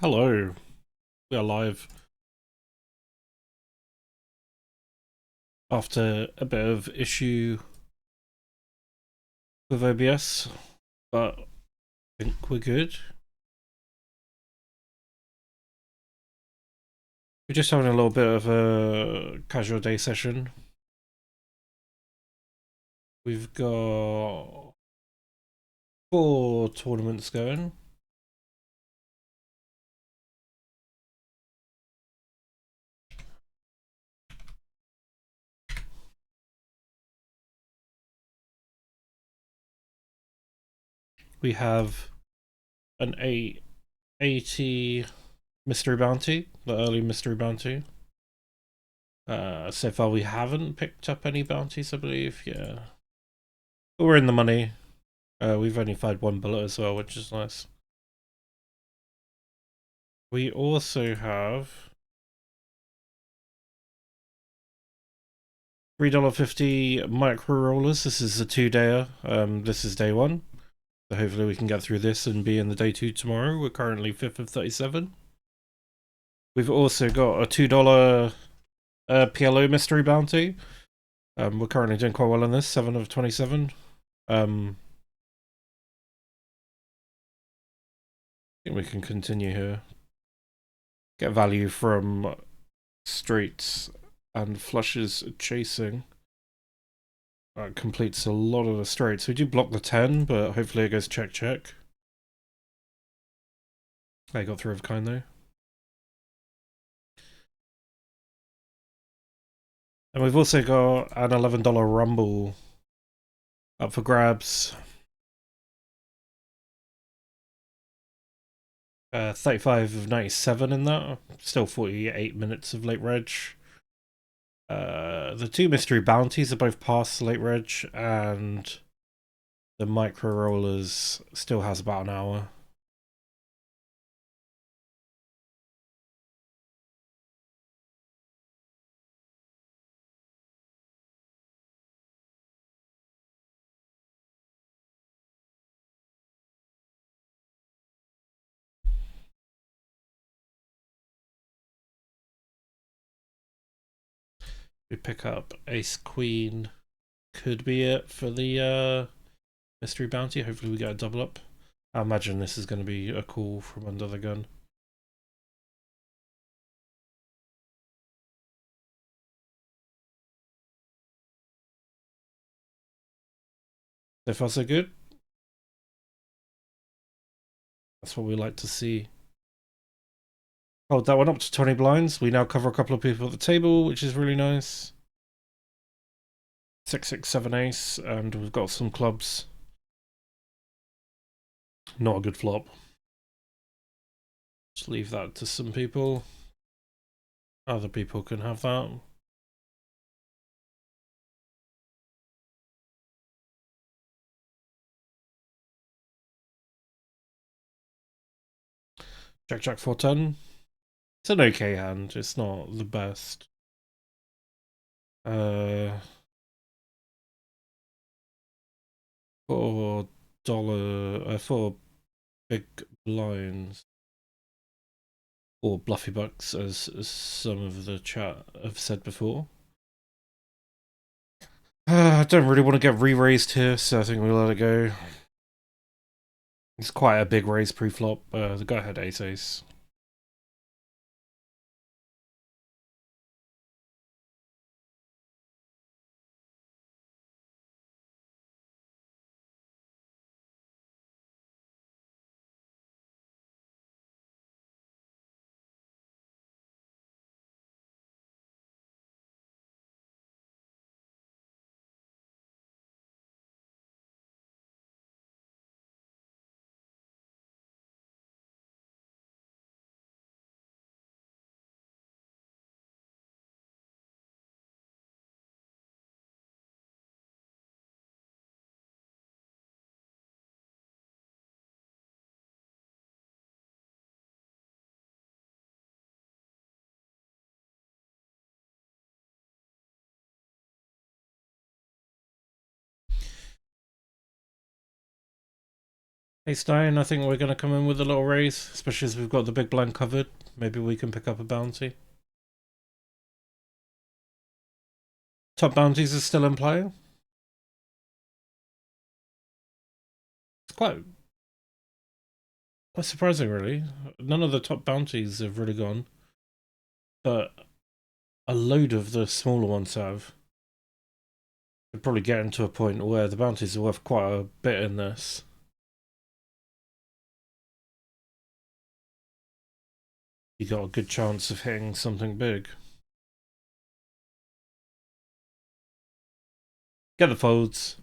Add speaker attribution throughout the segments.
Speaker 1: Hello, we are live after a bit of issue with OBS, but I think we're good. We're just having a little bit of a casual day session. We've got 4 tournaments going. We have an 880 mystery bounty, the early mystery bounty. So far we haven't picked up any bounties, I believe. Yeah, but we're in the money. We've only fired one bullet as well, which is nice. We also have $3.50 micro rollers. This is a 2-dayer. This is day one. So hopefully we can get through this and be in the day 2 tomorrow. We're currently 5th of 37. We've also got a $2 PLO mystery bounty. We're currently doing quite well on this, 7 of 27. I think we can continue here. Get value from straights and flushes chasing. Completes a lot of the straights. We do block the 10, but hopefully it goes check check. I got through of kind though. And we've also got an $11 rumble up for grabs. 35 of 97 in that. Still 48 minutes of late reg. The 2 mystery bounties are both past late reg, and the micro rollers still has about an hour. We pick up ace queen. Could be it for the mystery bounty. Hopefully we get a double up. I imagine this is going to be a call from under the gun. So far so good. That's what we like to see. Hold that one up to 20 blinds. We now cover a couple of people at the table, which is really nice. 6-6-7 ace, and we've got some clubs. Not a good flop. Just leave that to some people. Other people can have that. Jack 4-10. It's an okay hand. It's not the best. $4 big blinds, or bluffy bucks, as some of the chat have said before. I don't really want to get re-raised here, so I think we'll let it go. It's quite a big raise pre-flop. The guy had ace-ace. Ace 9, I think we're going to come in with a little raise, especially as we've got the big blind covered. Maybe we can pick up a bounty. Top bounties are still in play. It's quite surprising, really. None of the top bounties have really gone, but a load of the smaller ones have. We're probably getting to a point where the bounties are worth quite a bit in this. You got a good chance of hitting something big. Get the folds.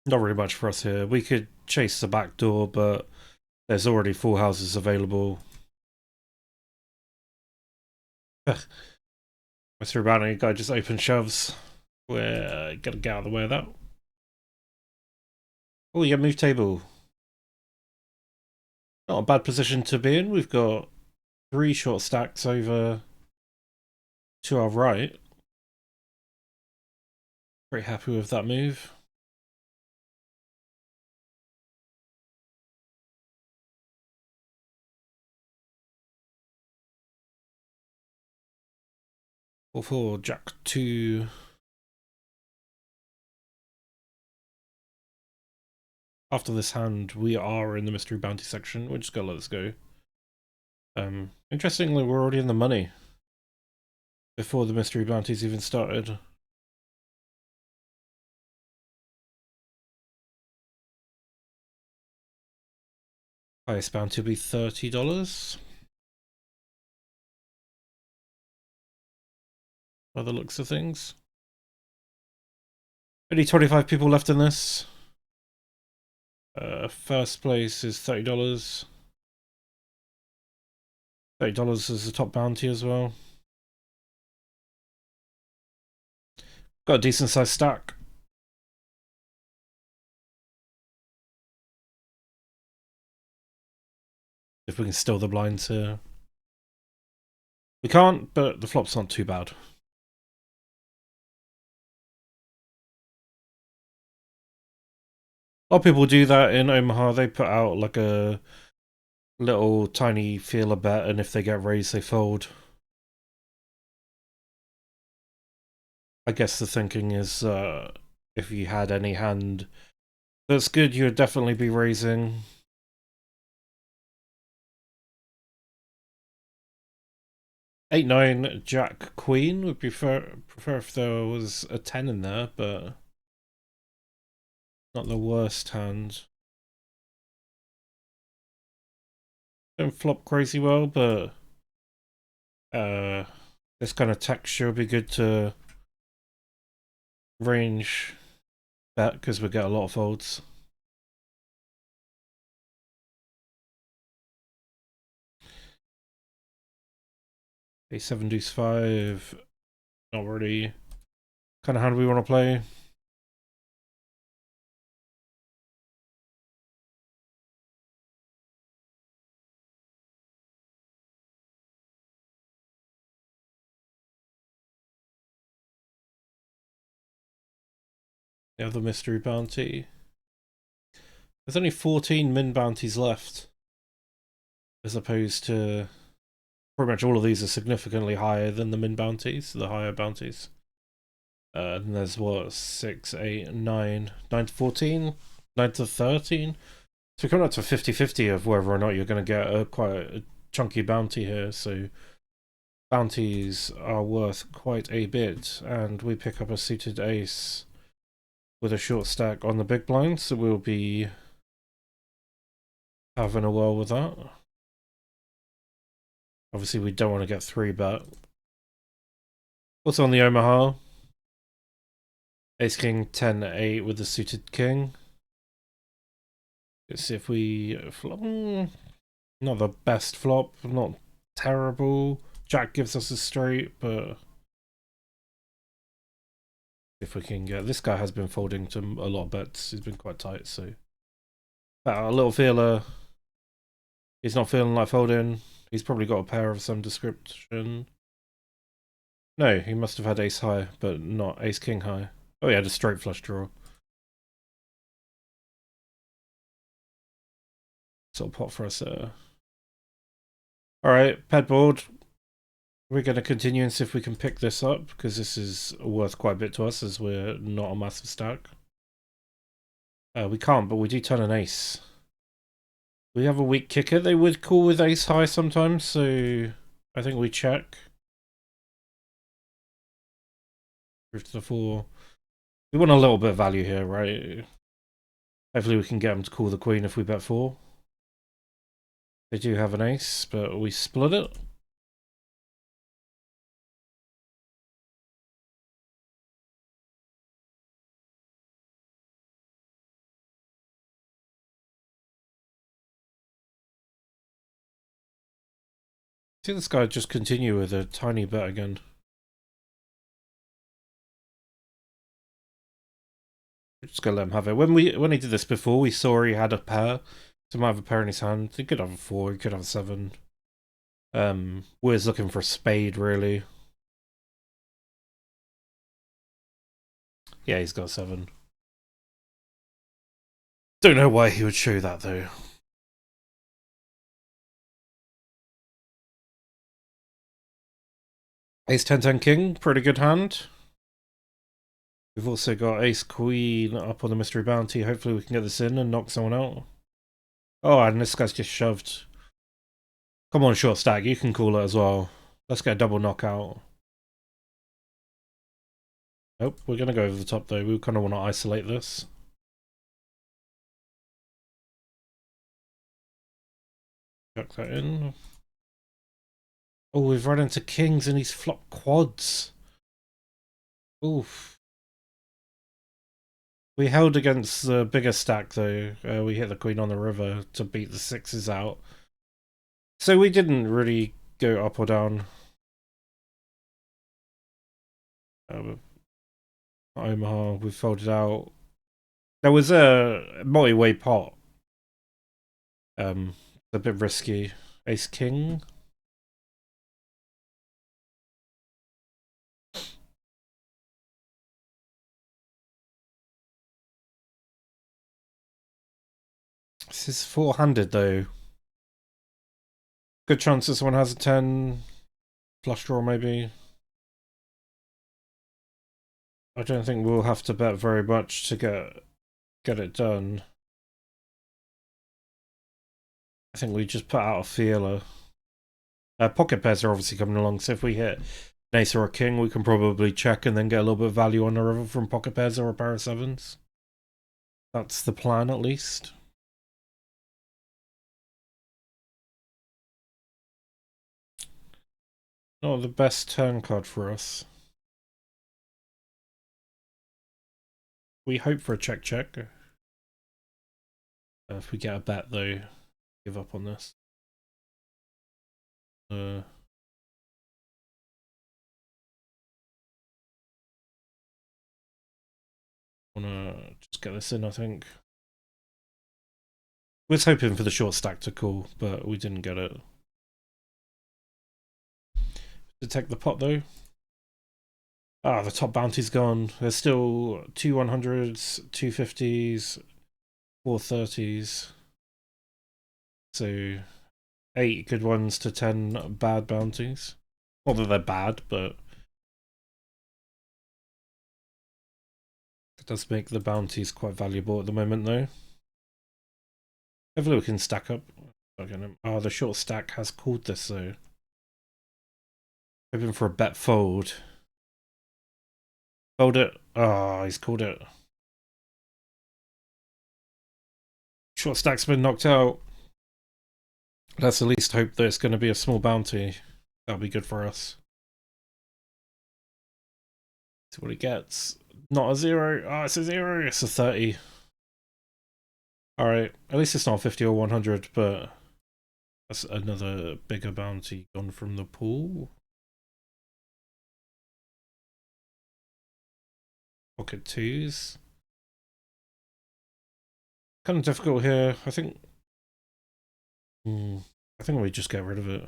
Speaker 1: Not really much for us here. We could chase the back door, but there's already full houses available. Mr. Bounty guy just open shoves. We're gonna get out of the way of that. Oh, you got move table. Not a bad position to be in. We've got 3 short stacks over to our right. Pretty happy with that move. Or for Jack 2. After this hand, we are in the mystery bounty section. We're just gonna let this go. Interestingly, we're already in the money before the mystery bounties even started. Highest bounty will be $30. By the looks of things. Only 25 people left in this. First place is $30. $30 is the top bounty as well. Got a decent sized stack. If we can steal the blinds here. We can't, but the flop's not too bad. A lot of people do that in Omaha. They put out like a little tiny feeler bet, and if they get raised, they fold. I guess the thinking is if you had any hand that's good, you would definitely be raising. Eight, 9, Jack, Queen would prefer if there was a 10 in there, but not the worst hand. Don't flop crazy well, but this kind of texture would be good to range bet because we get a lot of folds. A7 deuce 5, not really kind of hand we want to play. The other mystery bounty. There's only 14 min bounties left, as opposed to pretty much all of these are significantly higher than the min bounties, the higher bounties. And there's what, 6, 8, 9, 9 to 14, 9 to 13. So we're coming up to 50-50 of whether or not you're going to get quite a chunky bounty here. So bounties are worth quite a bit, and we pick up a suited ace with a short stack on the big blind, so we'll be having a whirl with that. Obviously, we don't want to get 3-bet. Also on the Omaha, ace king 10-8 with the suited king. Let's see if we flop. Not the best flop, not terrible. Jack gives us a straight, but if we can get... This guy has been folding to a lot of bets. He's been quite tight, so... A little feeler. He's not feeling like folding. He's probably got a pair of some description. No, he must have had ace high, but not ace king high. Oh, he had a straight flush draw. Sort of pot for us there. Alright, ped board. We're going to continue and see if we can pick this up, because this is worth quite a bit to us, as we're not a massive stack. We can't, but we do turn an ace. We have a weak kicker. They would call with ace high sometimes, so I think we check. Move to the 4. We want a little bit of value here, right? Hopefully we can get them to call the queen if we bet 4. They do have an ace, but we split it. See this guy just continue with a tiny bet again. We're just gonna let him have it. When he did this before, we saw he had a pair. So he might have a pair in his hand. He could have a 4, he could have a 7. We're just looking for a spade, really. Yeah, he's got a 7. Don't know why he would show that, though. Ace 10-10 king, pretty good hand. We've also got ace queen up on the mystery bounty. Hopefully we can get this in and knock someone out. Oh, and this guy's just shoved. Come on, short stack, you can call it as well. Let's get a double knockout. Nope, we're going to go over the top though. We kind of want to isolate this. Chuck that in. Oh, we've run into kings and he's flopped quads. Oof. We held against the bigger stack though. We hit the queen on the river to beat the 6s out. So we didn't really go up or down. Omaha, we folded out. There was a multi-way pot. A bit risky. Ace king. This is 400 though. Good chance this one has a 10. Flush draw maybe. I don't think we'll have to bet very much to get it done. I think we just put out a feeler. Pocket pairs are obviously coming along, so if we hit an ace or a king, we can probably check and then get a little bit of value on the river from pocket pairs or a pair of 7s. That's the plan, at least. Not the best turn card for us. We hope for a check. If we get a bet, though, give up on this. Wanna just get this in, I think. We was hoping for the short stack to call, but we didn't get it. Detect the pot, though. Ah, the top bounty's gone. There's still 2 100s, 2 50s, 4 30s. So 8 good ones to 10 bad bounties. Not that they're bad, but it does make the bounties quite valuable at the moment, though. Hopefully we can stack up. Oh, the short stack has called this, though. Hoping for a bet fold. Fold it. Ah, he's called it. Short stack's been knocked out. Let's at least hope that it's going to be a small bounty. That'll be good for us. See what he gets. Not a 0. Oh, it's a 0. It's a 30. Alright, at least it's not 50 or 100, but that's another bigger bounty gone from the pool. Pocket 2s. Kind of difficult here. I think we just get rid of it.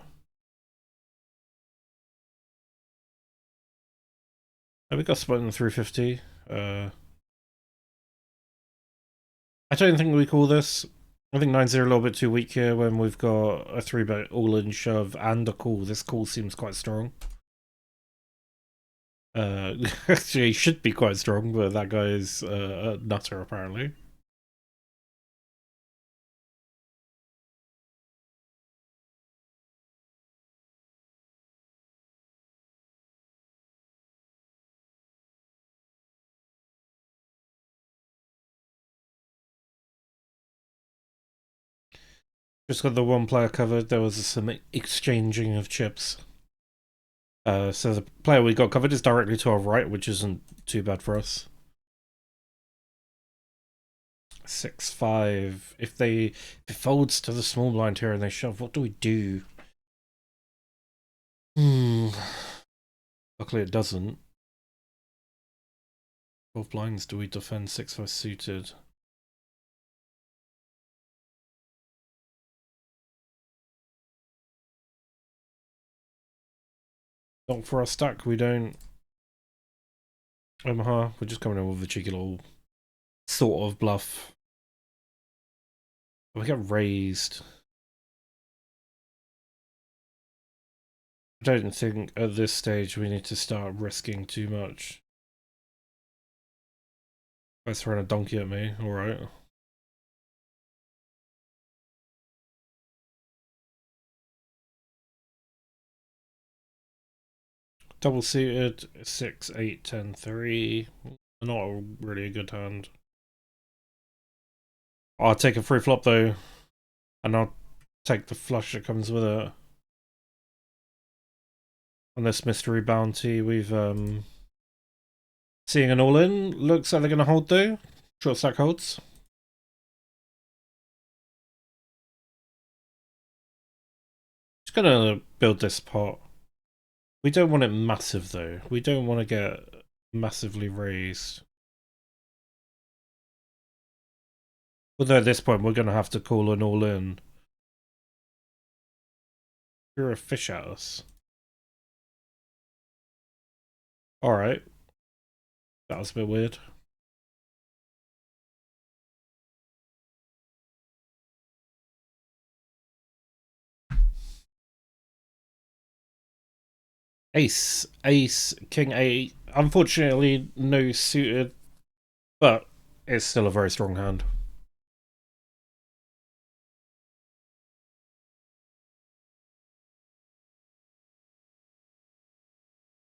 Speaker 1: Oh, we got split in 350. I don't think we call this. I think 9-0 a little bit too weak here when we've got a 3-bet all-in shove and a call. This call seems quite strong. Actually, he should be quite strong, but that guy is a nutter apparently. Just got the one player covered. There was some exchanging of chips. So the player we got covered is directly to our right, which isn't too bad for us. 6-5. If it folds to the small blind here and they shove, what do we do? Luckily it doesn't. 12 blinds, do we defend 6-5 suited? Not for our stack, we don't. Omaha, we're just coming in with a cheeky little sort of bluff. We get raised. I don't think at this stage we need to start risking too much. Guy's throwing a donkey at me, alright. Double suited, 6, 8, 10, 3. Not really a good hand. Oh, I'll take a free flop though. And I'll take the flush that comes with it. On this mystery bounty, we've seeing an all-in. Looks like they're gonna hold though. Short stack holds. Just gonna build this pot. We don't want it massive though. We don't want to get massively raised. Although at this point we're gonna have to call an all-in. You're a fish at us. Alright. That was a bit weird. Ace, king 8. Unfortunately, no suited, but it's still a very strong hand.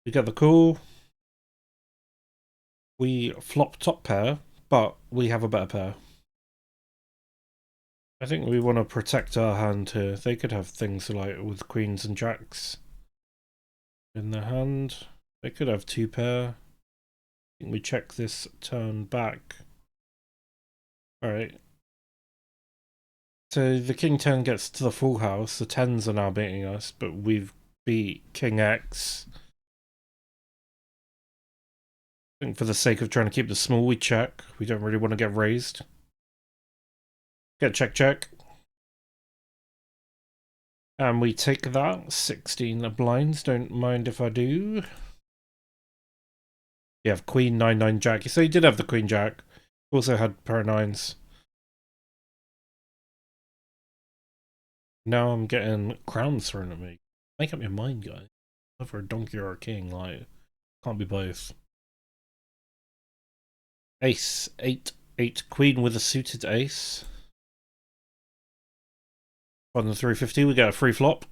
Speaker 1: We get the call. We flop top pair, but we have a better pair. I think we want to protect our hand here. They could have things like with queens and jacks in their hand. They could have 2 pair. I think we check this turn back. Alright. So the king 10 gets to the full house. The 10s are now beating us, but we've beat king X. I think for the sake of trying to keep the small, we check. We don't really want to get raised. Get check. And we take that. 16 blinds. Don't mind if I do. You have queen, 9-9 jack. So you did have the queen jack. Also had pair of 9s. Now I'm getting crowns thrown at me. Make up your mind, guys. Either a donkey or a king. Like, can't be both. Ace, 8, 8. Queen with a suited ace. On the 350, we get a free flop.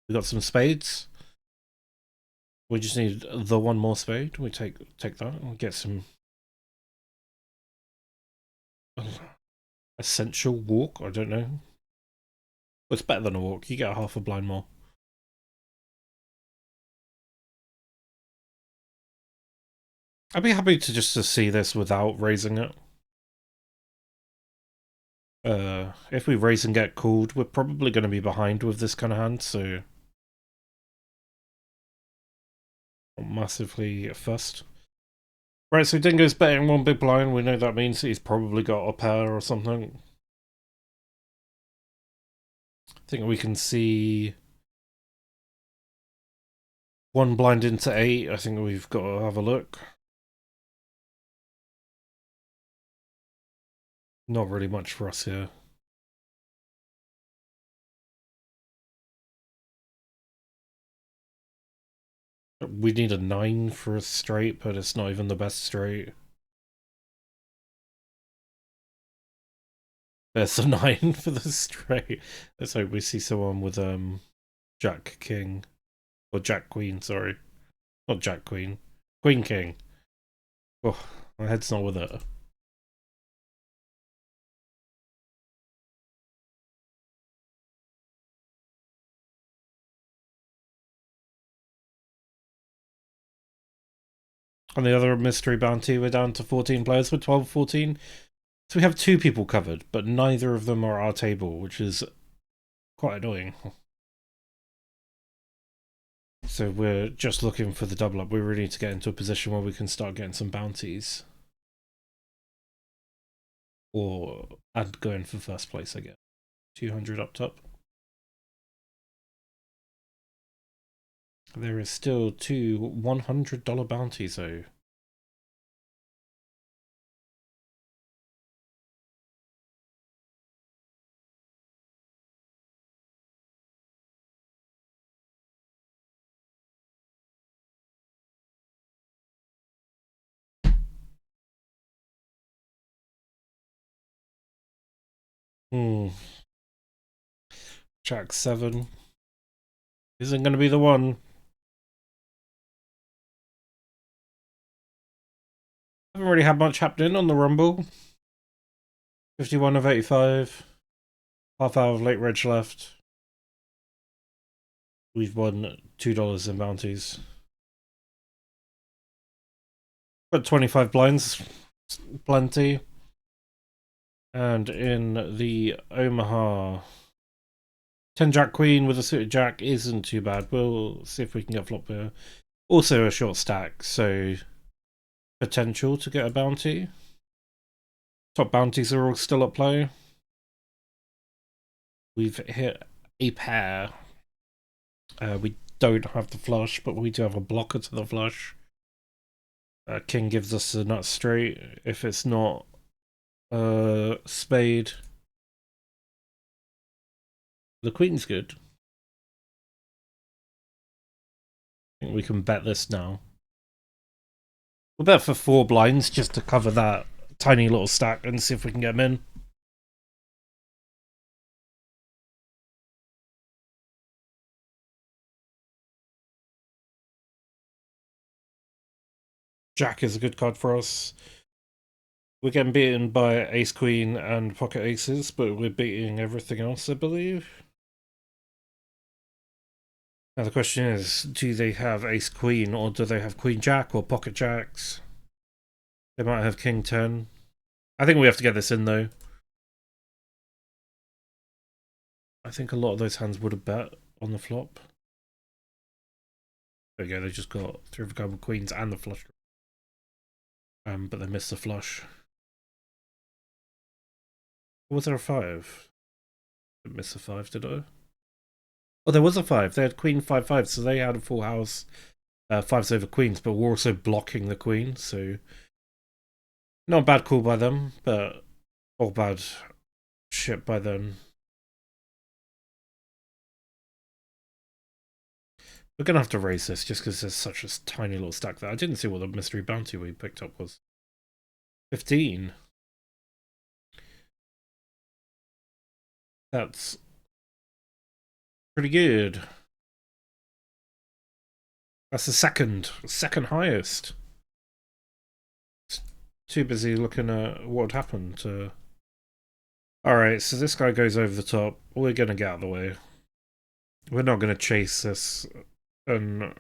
Speaker 1: We got some spades. We just need the one more spade. We take that and get some essential walk. I don't know. It's better than a walk. You get half a blind more. I'd be happy to just to see this without raising it. If we raise and get called, we're probably going to be behind with this kind of hand, so not massively fussed. Right, so Dingo's betting one big blind. We know that means he's probably got a pair or something. I think we can see one blind into 8. I think we've got to have a look. Not really much for us here. We need a 9 for a straight, but it's not even the best straight. There's a 9 for the straight. Let's hope we see someone with Jack King. Or Jack Queen, sorry. Not Jack Queen. Queen King. Oh, my head's not with it. On the other mystery bounty, we're down to 14 players with 12-14. So we have 2 people covered, but neither of them are our table, which is quite annoying. So we're just looking for the double up. We really need to get into a position where we can start getting some bounties. And going for first place again. 200 up top. There is still 2 $100 bounties though. Jack 7 isn't going to be the one. Haven't really had much happening on the Rumble. 51 of 85. Half hour of late reg left. We've won $2 in bounties. Got 25 blinds. Plenty. And in the Omaha, 10 Jack Queen with a suited Jack isn't too bad. We'll see if we can get flop here. Also a short stack, so potential to get a bounty. Top bounties are all still at play. We've hit a pair. We don't have the flush, but we do have a blocker to the flush. King gives us a nut straight. If it's not spade, the queen's good. I think we can bet this now. We'll bet for 4 blinds just to cover that tiny little stack and see if we can get them in. Jack is a good card for us. We're getting beaten by ace queen and pocket aces, but we're beating everything else, I believe. Now the question is, do they have ace queen or do they have queen jack or pocket jacks? They might have king 10. I think we have to get this in though. I think a lot of those hands would have bet on the flop. There we go, they just got 3 of a couple queens and the flush. But they missed the flush. Was there a 5? Didn't miss a 5, did I? Oh, there was a 5. They had queen 5-5, so they had a full house. 5s over queens, but we're also blocking the queen, so not a bad call by them, but all bad shit by them. We're gonna have to raise this just because there's such a tiny little stack there. I didn't see what the mystery bounty we picked up was. 15. That's pretty good. That's the second highest. Too busy looking at what happened to... Alright, so this guy goes over the top. We're gonna get out of the way. We're not gonna chase this and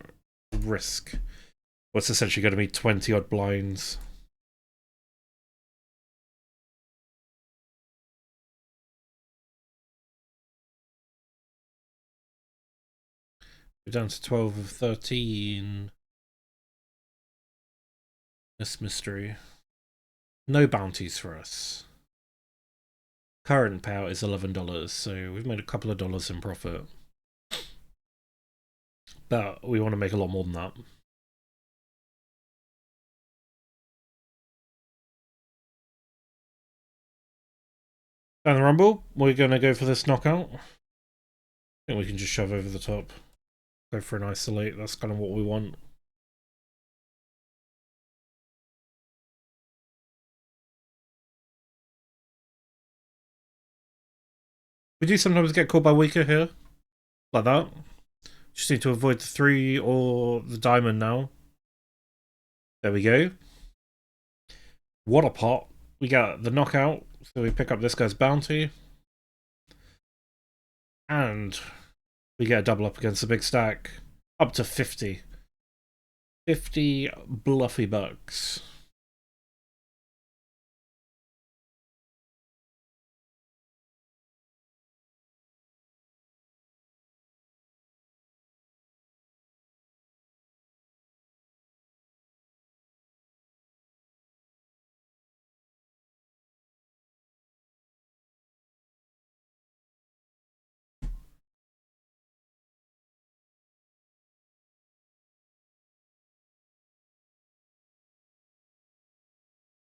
Speaker 1: risk what's essentially gonna be 20 odd blinds. We're down to 12 of 13. This mystery. No bounties for us. Current payout is $11, so we've made a couple of dollars in profit. But we want to make a lot more than that. And the rumble, we're going to go for this knockout. I think we can just shove over the top. Go for an isolate, that's kind of what we want. We do sometimes get caught by weaker here. Like that. Just need to avoid the 3 or the diamond now. There we go. What a pot. We got the knockout, so we pick up this guy's bounty. And we get a double up against the big stack. Up to 50. 50 bluffy bucks.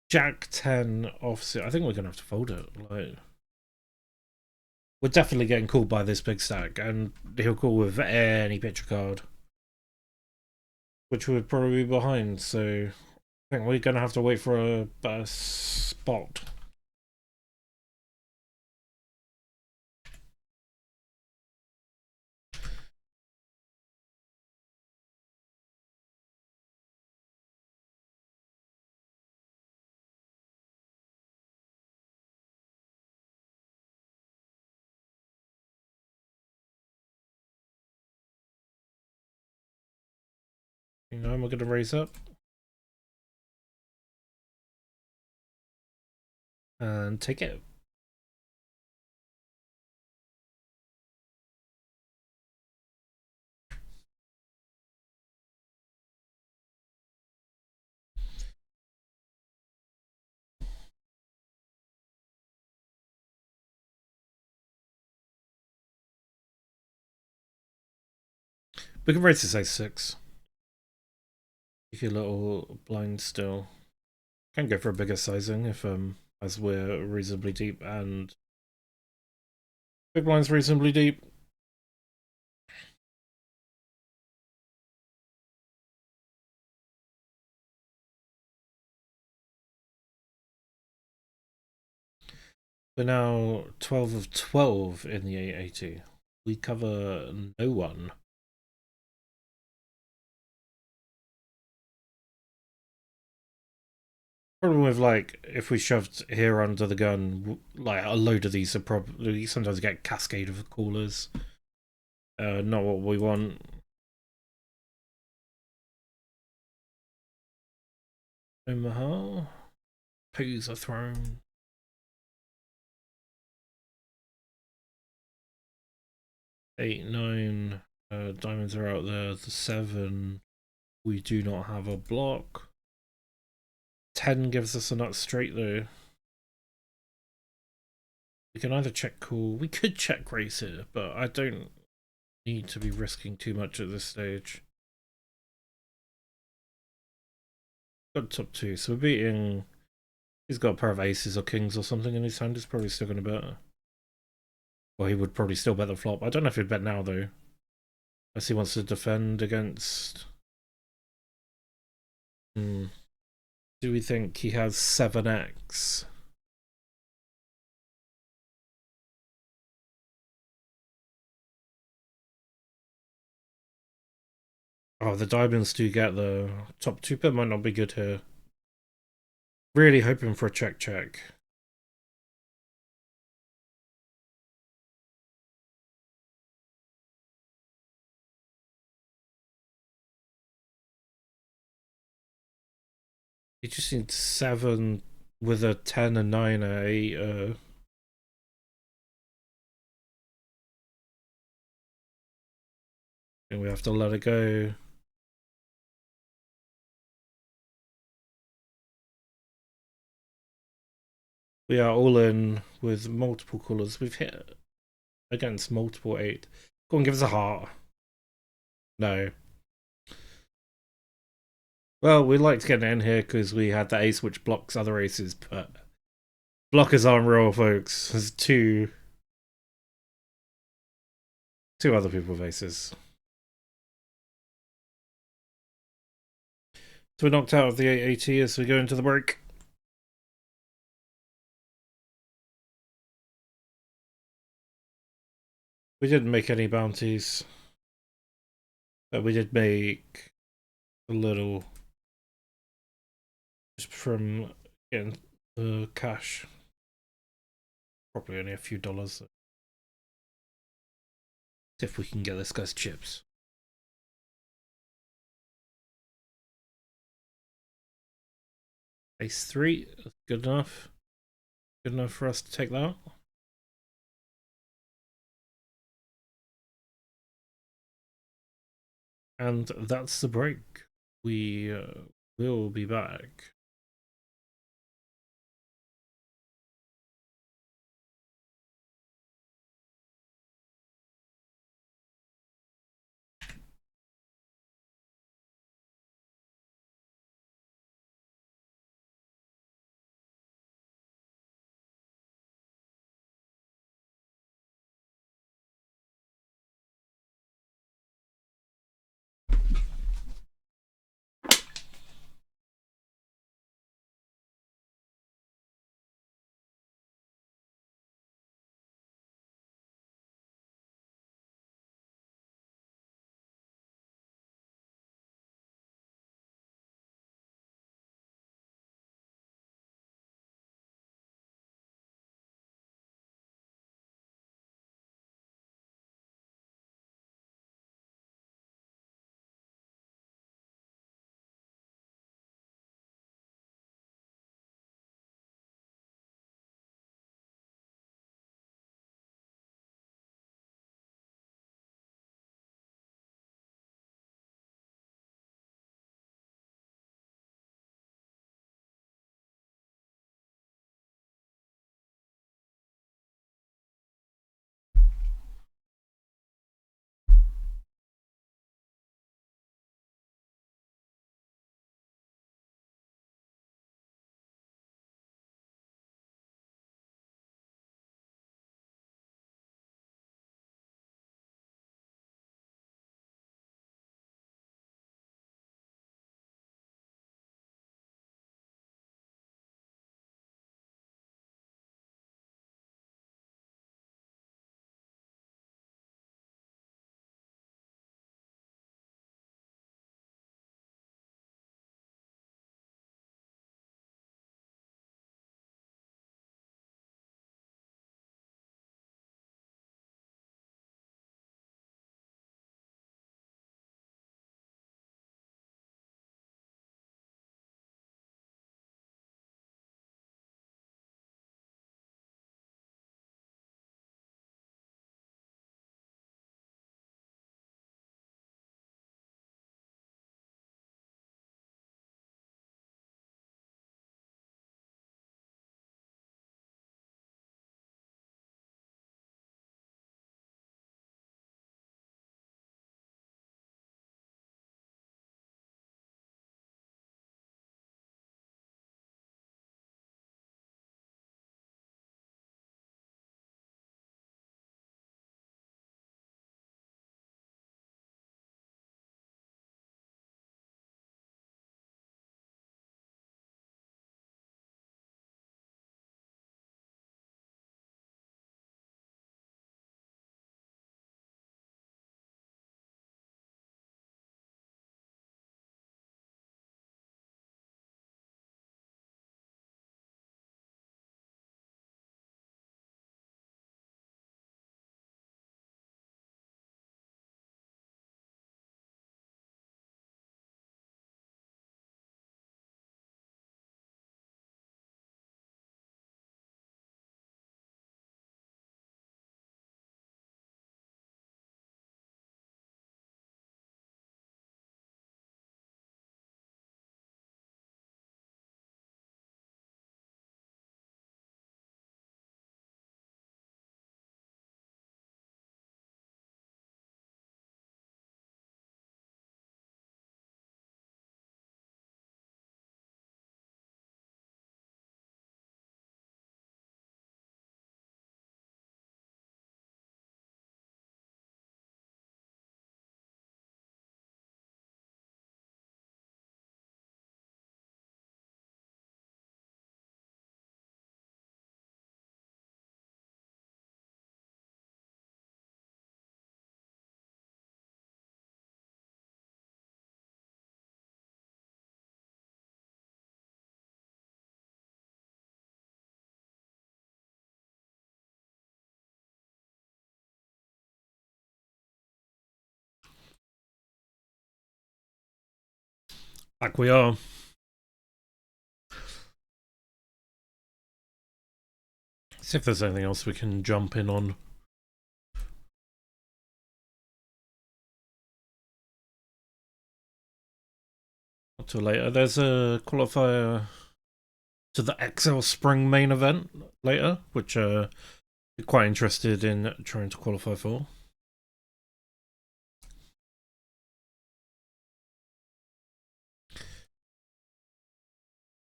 Speaker 1: Jack 10 offsuit. I think we're gonna have to fold it. Like, we're definitely getting called by this big stack, and he'll call with any picture card, which would probably be behind. So I think we're gonna have to wait for a better spot. You know, we're gonna raise up and take it. We can raise this ace-6. Take a little blind still. Can go for a bigger sizing if as we're reasonably deep, and big blind's reasonably deep. We're now 12 of 12 in the 880. We cover no one. Problem with, like, if we shoved here under the gun, like, a load of these are probably sometimes get cascade of callers. Not what we want. Omaha. Pose a throne. 8, 9. Diamonds are out there. The 7. We do not have a block. 10 gives us a nut straight though. We can either check call. We could check raise here, but I don't need to be risking too much at this stage. Got top 2, so we're beating. He's got a pair of aces or kings or something in his hand. He's probably still going to bet. Well, he would probably still bet the flop. I don't know if he'd bet now though. Unless he wants to defend against. Do we think he has 7x? Oh, the diamonds do get the top two, but might not be good here. Really hoping for a check. You just need 7 with a 10, a 9, a 8. And we have to let it go. We are all in with multiple colours. We've hit against multiple 8. Go on, give us a heart. No. Well, we like to get in here because we had the ace which blocks other aces, but blockers aren't real, folks. There's two other people with aces. So we're knocked out of the 880 as we go into the break. We didn't make any bounties, but we did make a little just from getting the cash. Probably only a few dollars. If we can get this guy's chips. Ace 3, good enough. Good enough for us to take that. And that's the break. We will be back. Back we are. See if there's anything else we can jump in on. Not till later. There's a qualifier to the XL Spring main event later, which I'm quite interested in trying to qualify for.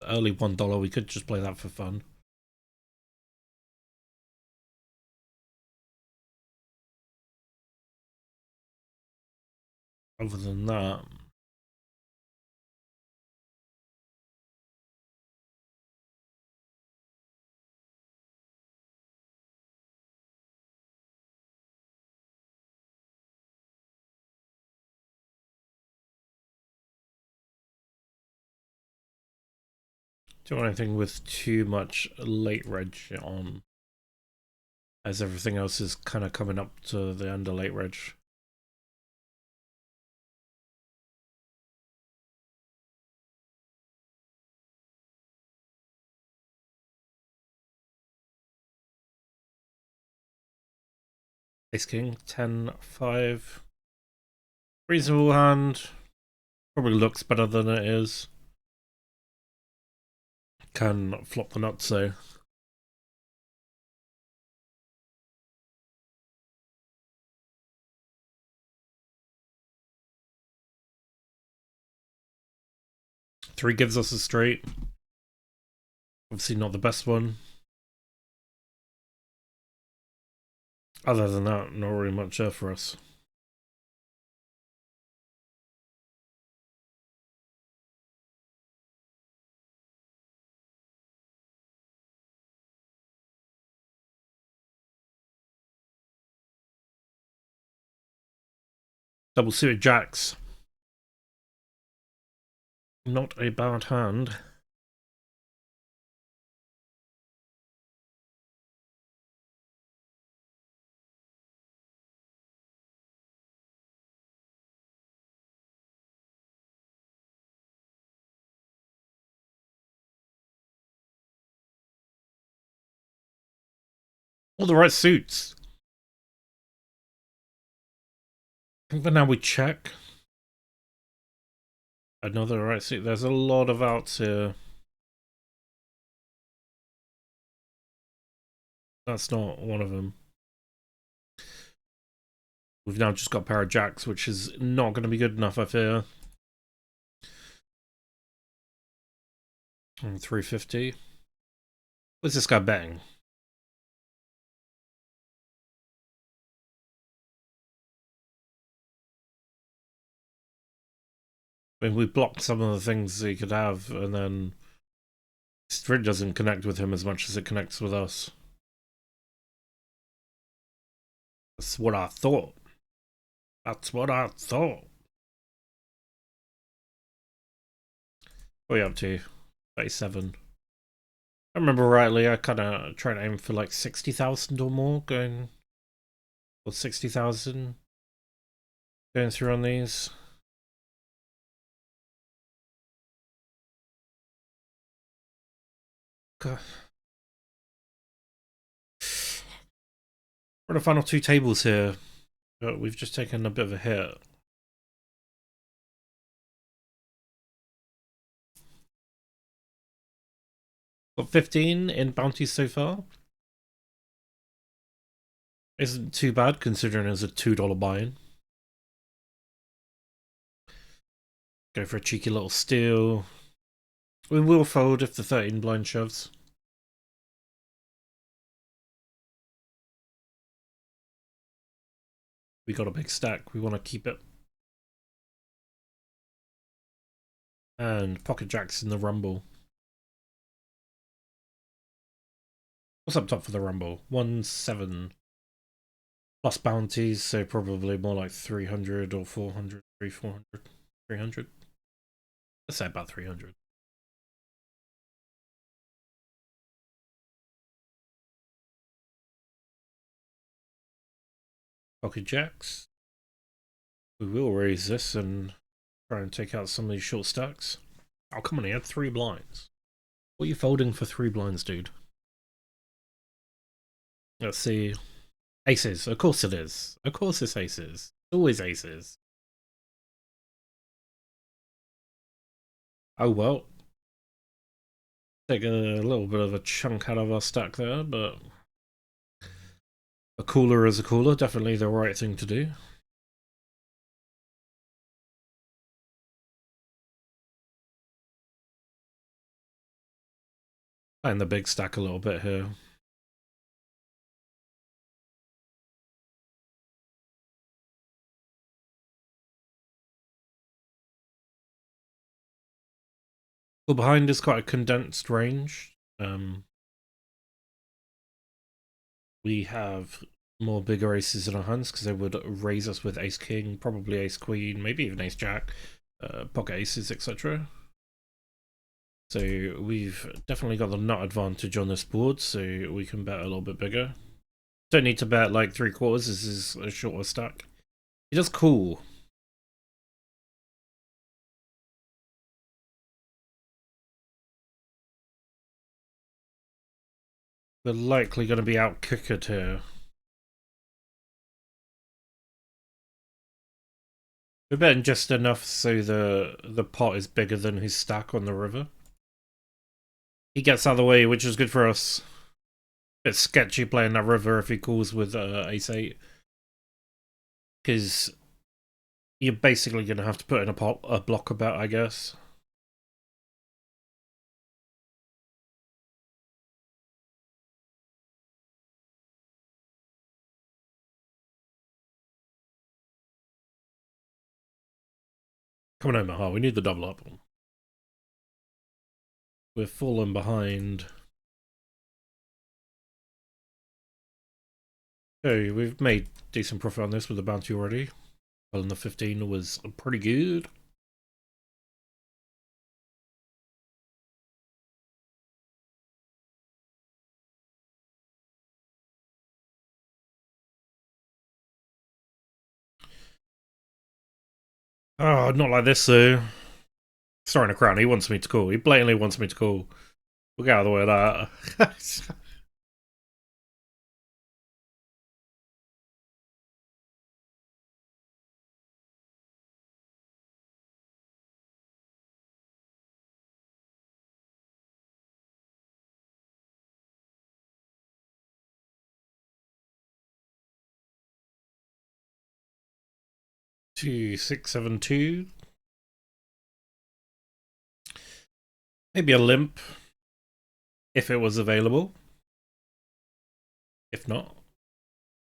Speaker 1: Early $1, we could just play that for fun. Other than that, don't want anything with too much late reg on, as everything else is kind of coming up to the end of late reg. Ace King, 10-5. Reasonable hand. Probably looks better than it is. Can flop the nuts though. Three gives us a straight. Obviously not the best one. Other than that, not really much there for us. Double suited jacks. Not a bad hand. All the right suits. I think for now we check. Another right suit. There's a lot of outs here. That's not one of them. We've now just got a pair of jacks, which is not going to be good enough, I fear. And 350. What's this guy betting? I mean, we blocked some of the things he could have, and then it really doesn't connect with him as much as it connects with us. That's what I thought. That's what I thought. What are you up to? 37. If I remember rightly, I kind of tried to aim for like 60,000 or more going, or 60,000 going through on these. God. We're on the final two tables here, but we've just taken a bit of a hit. Got 15 in bounties so far. Isn't too bad considering it's a $2 buy-in. Go for a cheeky little steal. We will fold if the 13 blind shoves. We got a big stack. We want to keep it. And pocket jacks in the rumble. What's up top for the rumble? 1-7 plus bounties, so probably more like 300 or 400, 400, 300. Let's say about 300. Pocket jacks. We will raise this and try and take out some of these short stacks. Oh, come on, he had 3 blinds. What are you folding for 3 blinds, dude? Let's see. Aces. Of course it is. Of course it's aces. Always aces. Oh well. Take a little bit of a chunk out of our stack there, but a cooler is a cooler. Definitely the right thing to do. Playing the big stack a little bit here. Well, behind is quite a condensed range. We have more bigger aces in our hands because they would raise us with ace king, probably ace queen, maybe even ace jack, pocket aces, etc. So we've definitely got the nut advantage on this board, so we can bet a little bit bigger. Don't need to bet like 3/4, this is a shorter stack. It does cool. We're likely going to be out kickered here. We're betting just enough so the pot is bigger than his stack on the river. He gets out of the way, which is good for us. Bit sketchy playing that river if he calls with ace 8. Because you're basically going to have to put in a blocker bet, I guess. Come on, Omaha, we need the double up. We're falling behind. Okay, we've made decent profit on this with the bounty already. Well, in the 15 was pretty good. Oh, not like this though. Starting a crown, he wants me to call. He blatantly wants me to call. We'll get out of the way of that. 2672. Maybe a limp if it was available. If not,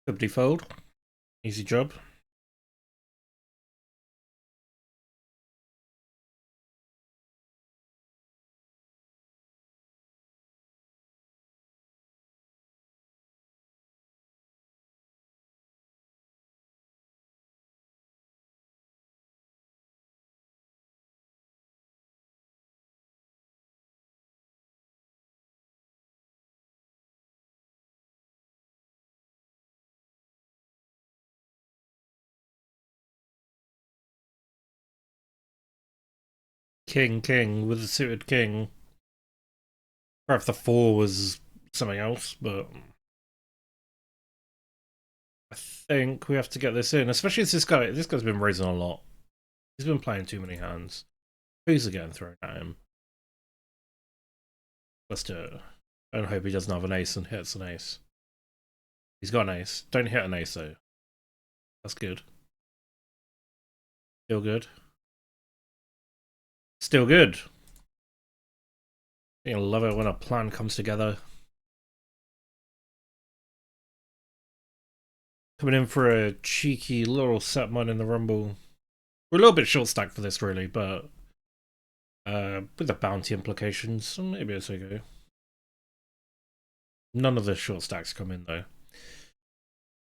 Speaker 1: simply fold. Easy job. King with a suited king. Or if the 4 was something else, but I think we have to get this in, especially as this guy's been raising a lot. He's been playing too many hands. Who's again thrown at him? Let's do it. I don't hope he doesn't have an ace and hits an ace. He's got an ace. Don't hit an ace though. That's good. Still good. Still good. I love it when a plan comes together. Coming in for a cheeky little set mine in the rumble. We're a little bit short stacked for this really, but with the bounty implications, maybe it's okay. None of the short stacks come in though.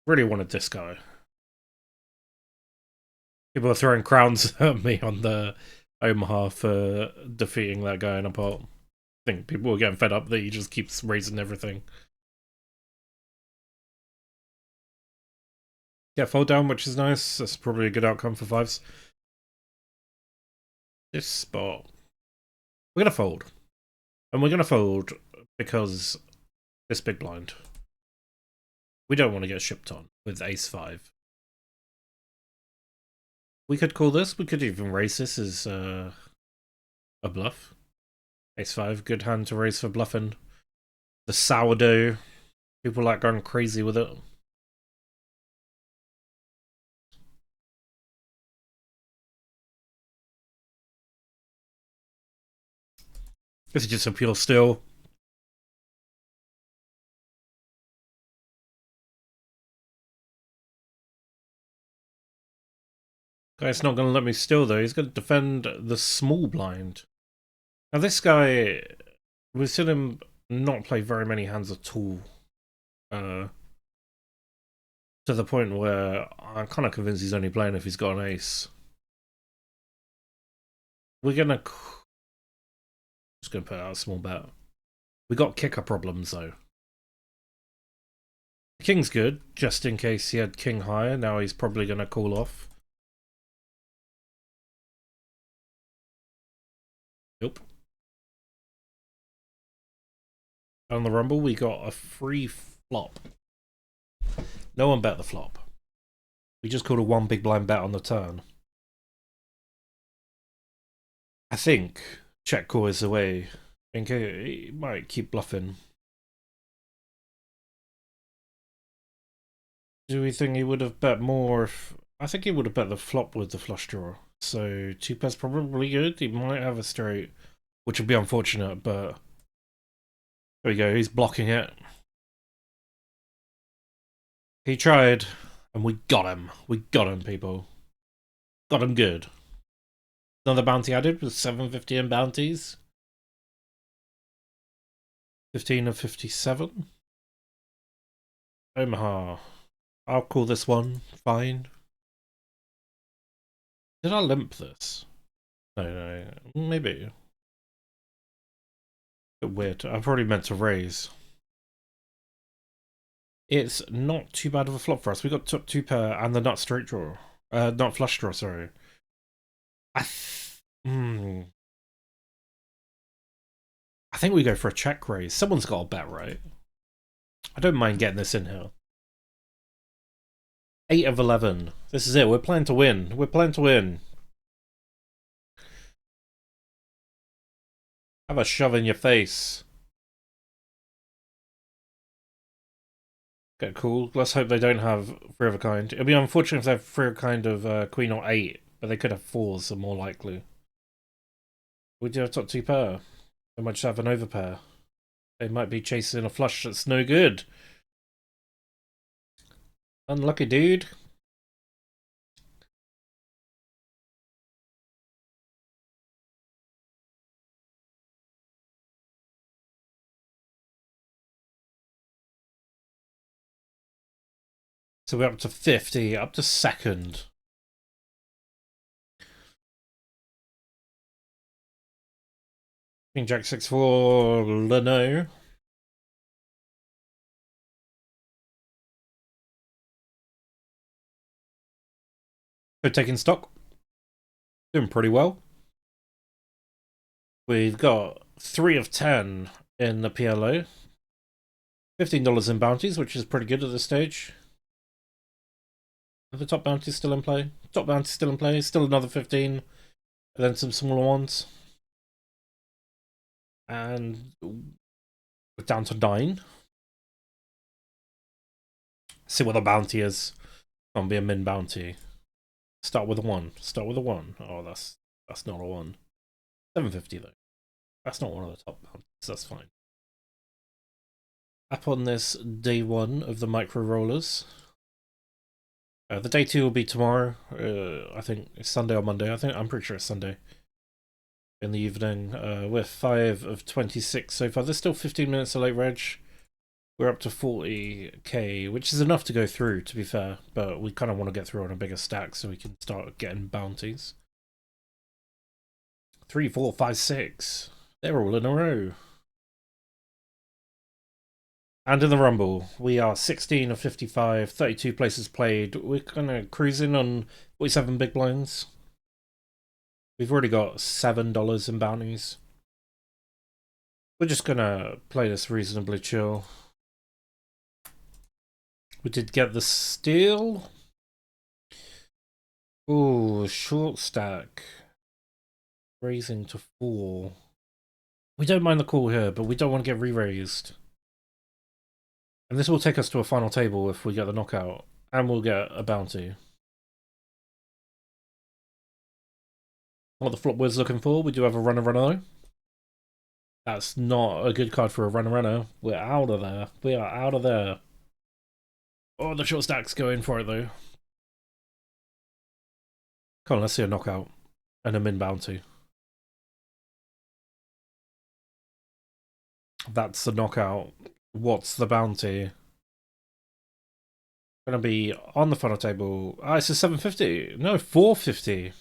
Speaker 1: Really wanted this guy. People are throwing crowns at me on the Omaha for defeating that guy in a pot. I think people are getting fed up that he just keeps raising everything. Yeah, fold down, which is nice. That's probably a good outcome for fives. This spot. We're going to fold. And we're going to fold because this big blind. We don't want to get shipped on with ace-5. We could call this. We could even raise this as a bluff. Ace-5, good hand to raise for bluffing. The sourdough. People like going crazy with it. This is just a pure steal. Guy's not going to let me steal though. He's going to defend the small blind. Now this guy, we've seen him not play very many hands at all. To the point where I'm kind of convinced he's only playing if he's got an ace. We're going to... Just going to put out a small bet. We got kicker problems though. King's good, just in case he had king higher. Now he's probably going to call off. Nope. On the rumble, we got a free flop. No one bet the flop. We just called a one big blind bet on the turn. I think check call is the way. I think he might keep bluffing. Do we think he would have bet more if... I think he would have bet the flop with the flush draw. So 2 pair's probably good. He might have a straight, which would be unfortunate, but there we go. He's blocking it. He tried, and we got him. We got him, people. Got him good. Another bounty added with 750 in bounties. 15 of 57. Omaha. I'll call this one fine. Did I limp this? No, maybe. A bit weird. I've already meant to raise. It's not too bad of a flop for us. We got top 2 pair and the nut straight draw. Not flush draw, sorry. I think we go for a check raise. Someone's got a bet, right? I don't mind getting this in here. 8 of 11. This is it. We're playing to win. We're playing to win. Have a shove in your face. Okay, cool. Let's hope they don't have 3 of a kind. It'd be unfortunate if they have 3 of a kind of queen or 8, but they could have 4s, are more likely. We do have top 2 pair. They might just have an overpair. They might be chasing a flush that's no good. Unlucky, dude. So we're up to 50, up to second. King Jack 6-4, Leno. So taking stock. Doing pretty well. We've got 3 of 10 in the PLO. $15 in bounties, which is pretty good at this stage. Are the top bounties still in play? Top bounties still in play. Still another 15. And then some smaller ones. And we're down to 9. See what the bounty is. Gonna be a min bounty. Start with a 1. Start with a 1. Oh, that's not a 1. 750 though. That's not one of the top bounties. That's fine. Up on this day 1 of the micro rollers. The day 2 will be tomorrow. I think it's Sunday or Monday. I'm pretty sure it's Sunday. In the evening. We're 5 of 26 so far. There's still 15 minutes of late reg. We're up to 40k, which is enough to go through, to be fair. But we kind of want to get through on a bigger stack so we can start getting bounties. 3, 4, 5, 6. They're all in a row. And in the Rumble, we are 16 of 55, 32 places played. We're kind of cruising on 47 big blinds. We've already got $7 in bounties. We're just gonna play this reasonably chill. We did get the steal. Ooh, short stack. Raising to 4. We don't mind the call here, but we don't want to get re-raised. And this will take us to a final table if we get the knockout. And we'll get a bounty. What the flop was looking for, we do have a runner though. That's not a good card for a runner. We're out of there. We are out of there. Oh, the short stack's going for it though. Come on, let's see a knockout. And a min bounty. That's the knockout. What's the bounty? Gonna be on the final table. Ah, it's a 750. No, 450.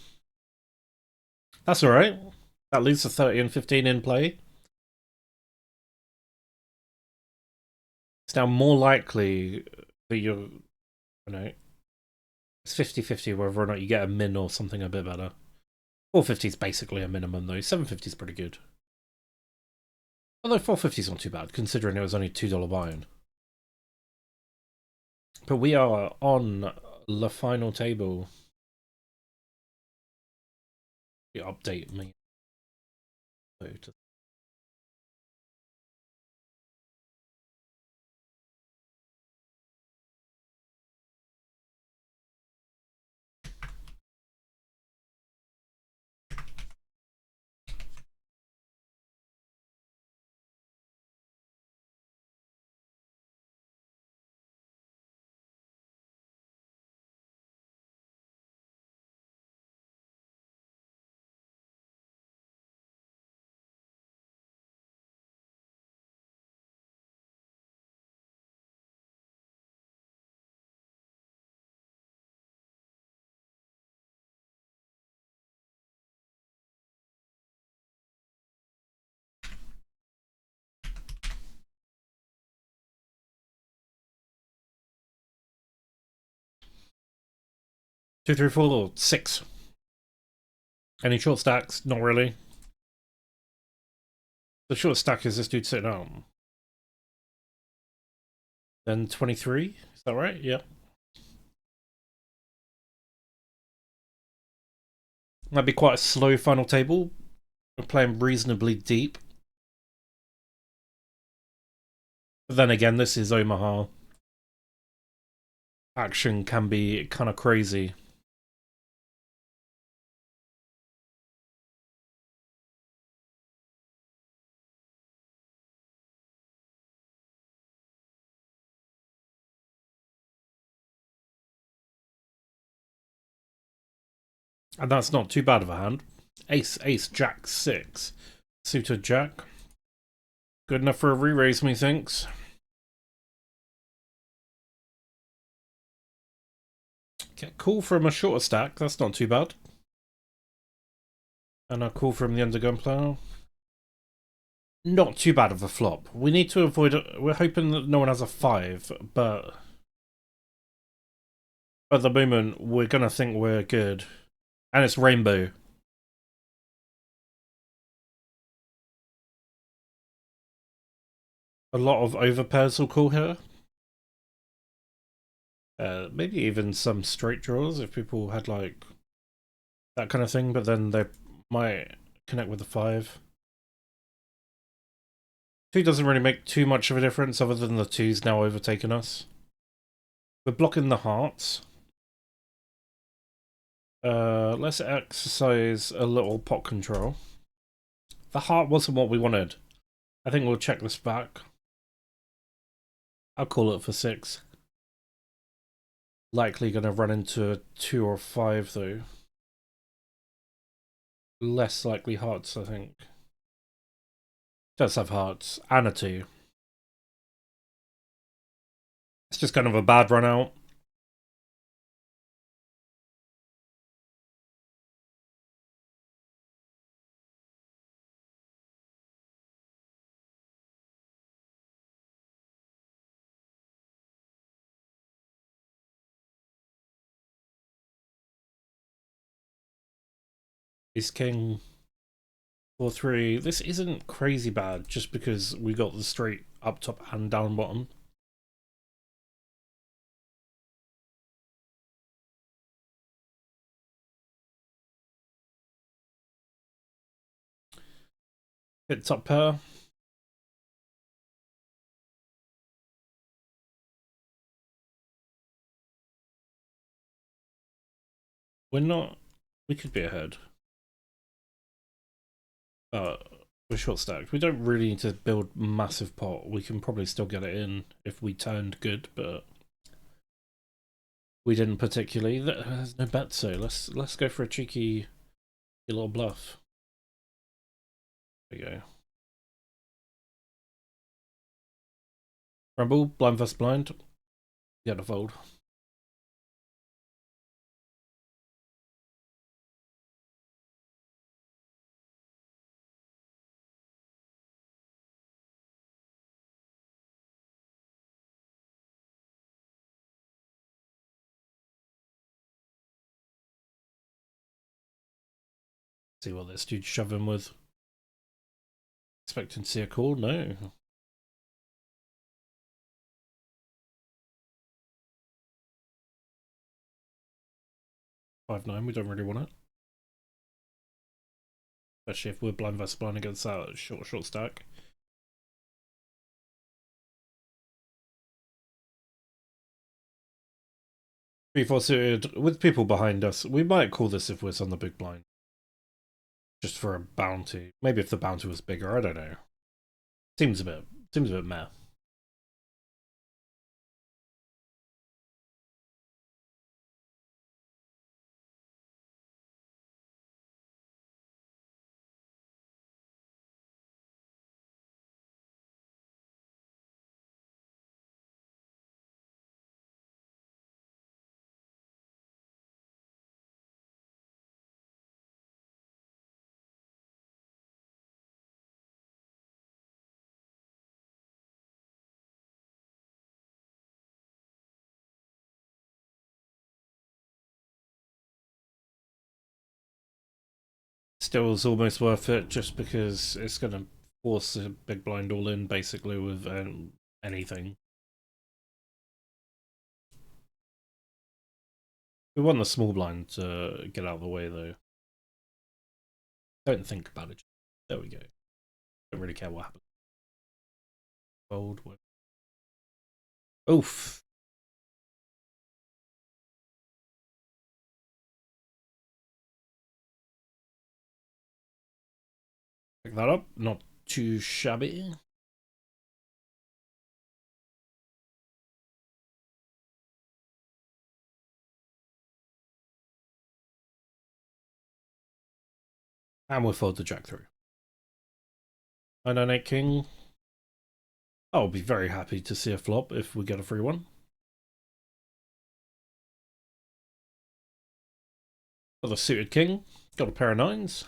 Speaker 1: That's alright. That leaves a 30 and 15 in play. It's now more likely that you're, it's 50-50 whether or not you get a min or something a bit better. 450 is basically a minimum though. 750 is pretty good. Although 450 is not too bad, considering it was only $2 buy-in. But we are on the final table. Update me. 2, 3, 4, 6. Any short stacks? Not really. The short stack is this dude sitting on. Then 23, is that right? Yeah. That'd be quite a slow final table. We're playing reasonably deep. But then again, this is Omaha. Action can be kind of crazy. And that's not too bad of a hand. Ace, ace, jack, 6. Suited jack. Good enough for a re-raise, methinks. Get call from a shorter stack, that's not too bad. And a call from the undergun player. Not too bad of a flop. We need to avoid it. We're hoping that no one has a 5, but at the moment we're gonna think we're good. And it's rainbow. A lot of overpairs will call here. Maybe even some straight draws if people had like that kind of thing, but then they might connect with the 5. 2 doesn't really make too much of a difference other than the 2's now overtaken us. We're blocking the hearts. Let's exercise a little pot control. The heart wasn't what we wanted. I think we'll check this back. I'll call it for 6. Likely going to run into a 2 or 5 though. Less likely hearts, I think. Does have hearts and a 2. It's just kind of a bad run out. Ace king 4-3. This isn't crazy bad just because we got the straight up top and down bottom. Hit top pair. We're not. We could be ahead. We're short stacked. We don't really need to build massive pot. We can probably still get it in if we turned good, but we didn't particularly. There's no bet, so let's go for a cheeky little bluff. There we go. Rumble, blind vs blind. Get a fold. See what this dude's shoving with. Expecting to see a call? No. 5-9, we don't really want it. Especially if we're blind vs blind against that short stack. Three-four suited with people behind us. We might call this if we're on the big blind. Just for a bounty. Maybe if the bounty was bigger, I don't know. Seems a bit meh. Still is almost worth it just because it's going to force a big blind all in basically with anything. We want the small blind to get out of the way though. Don't think about it. There we go. Don't really care what happens. Fold. Oof. Pick that up. Not too shabby. And we'll fold the jack through. 998 king. I'll be very happy to see a flop if we get a free one. Got a suited king. Got a pair of nines.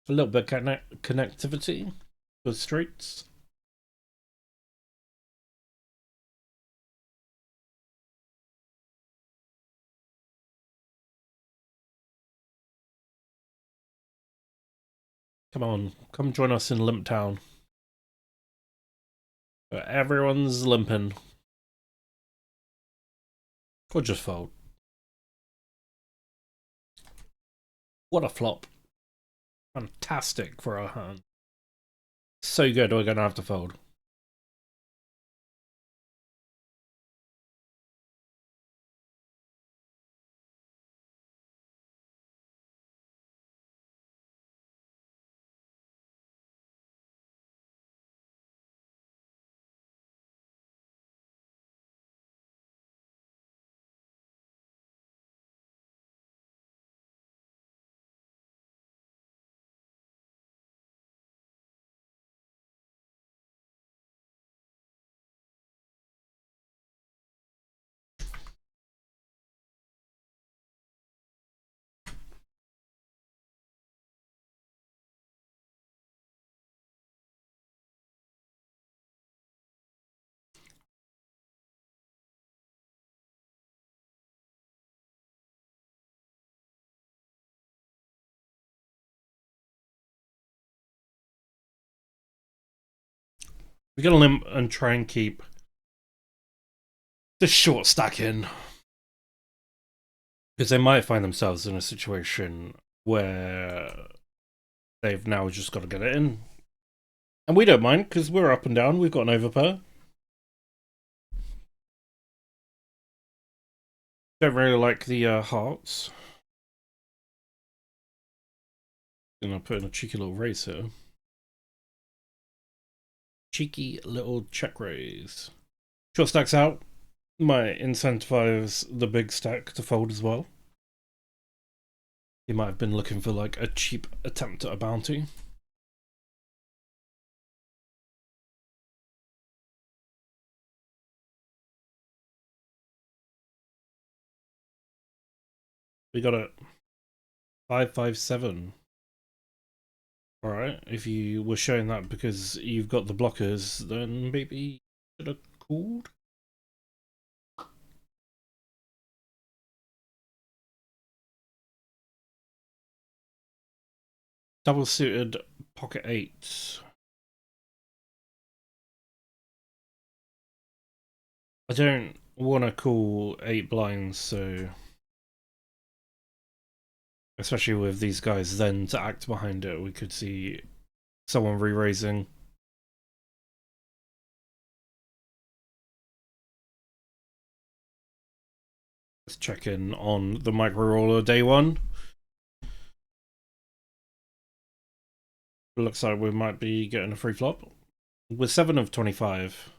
Speaker 1: A little bit of connectivity with straights. Come on, come join us in Limp Town. Everyone's limping. Or just fold. What a flop. Fantastic for our hand. So good, we're gonna have to fold. We're gonna limp and try and keep the short stack in, because they might find themselves in a situation where they've now just got to get it in, and we don't mind because we're up and down. We've got an overpair. Don't really like the hearts. Gonna put in a cheeky little raise here. Cheeky little check raise. Short stack's out. Might incentivize the big stack to fold as well. He might have been looking for like a cheap attempt at a bounty. We got it. 557. Alright, if you were showing that because you've got the blockers, then maybe you should have called? Double suited pocket 8. I don't want to call 8 blinds, so... Especially with these guys then to act behind it, we could see someone re-raising. Let's check in on the micro roller day one. Looks like we might be getting a free flop. We're 7 of 25.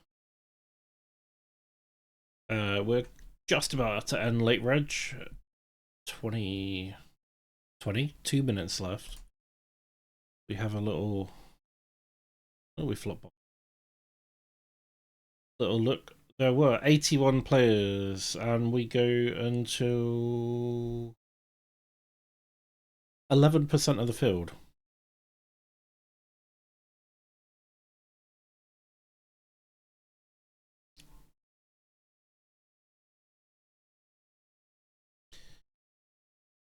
Speaker 1: We're just about to end late reg. 22 minutes left. We have a little... Oh, we flop. Little look. There were 81 players, and we go until 11% of the field.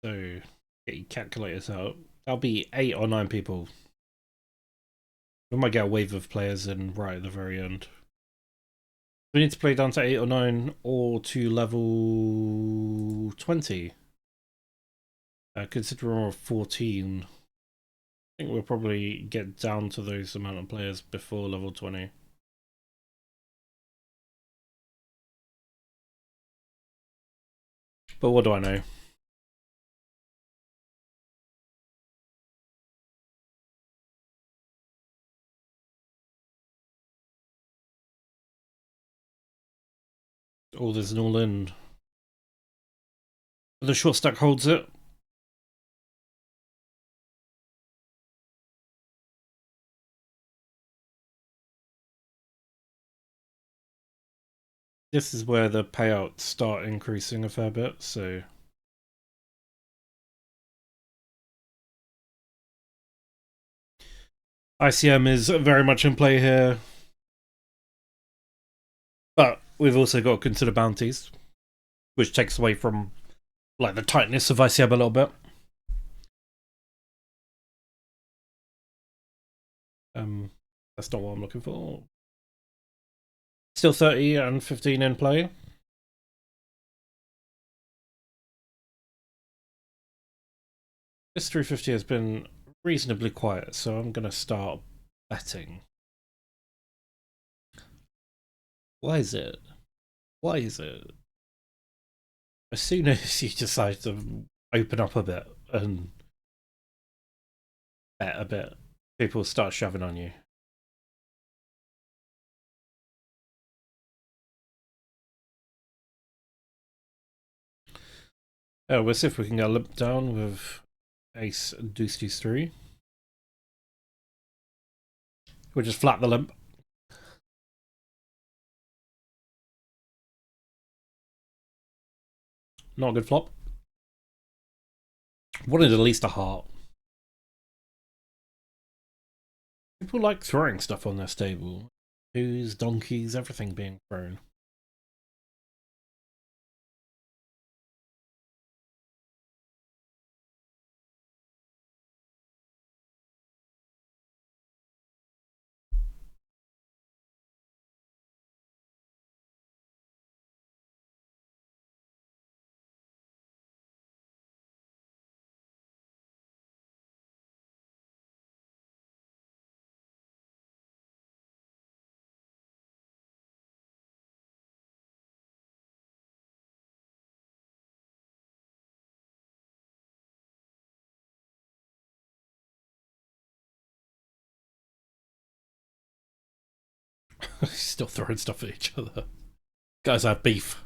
Speaker 1: So, get your calculators out. That'll be 8 or 9 people. We might get a wave of players in right at the very end. We need to play down to 8 or 9 or to level 20. Considering we're 14, I think we'll probably get down to those amount of players before level 20. But what do I know? All this and all in. The short stack holds it. This is where the payouts start increasing a fair bit, so... ICM is very much in play here. But we've also got to consider bounties, which takes away from like the tightness of ICM a little bit. That's not what I'm looking for. Still 30 and 15 in play. This 350 has been reasonably quiet, so I'm going to start betting. Why is it? Why is it? As soon as you decide to open up a bit and bet a bit, people start shoving on you. We'll see if we can get a limp down with ace deuce deuce 3. We'll just flat the limp. Not a good flop. Wanted at least a heart. People like throwing stuff on their stable. Twos, donkeys, everything being thrown. Still throwing stuff at each other. Guys have beef.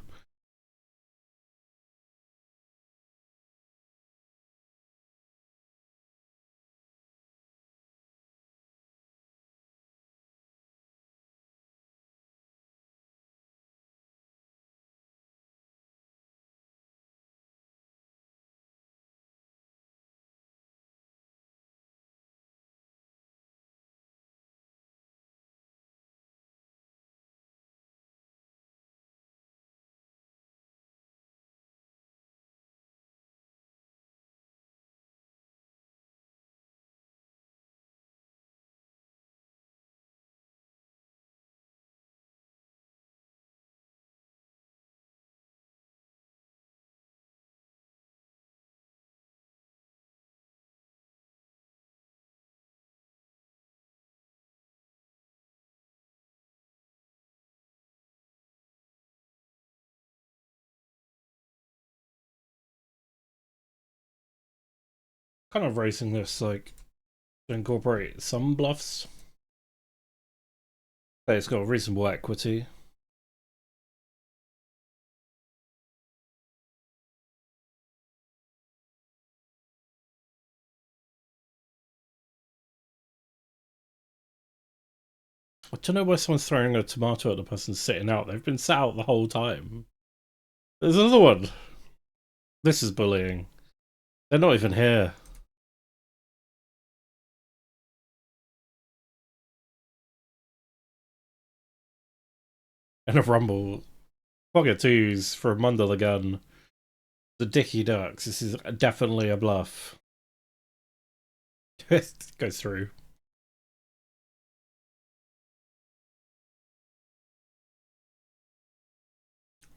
Speaker 1: Kind of racing this like to incorporate some bluffs. But it's got reasonable equity. I don't know why someone's throwing a tomato at the person sitting out. They've been sat out the whole time. There's another one. This is bullying. They're not even here. And a rumble. Pocket twos from under the gun. The Dicky Ducks. This is definitely a bluff. It goes through.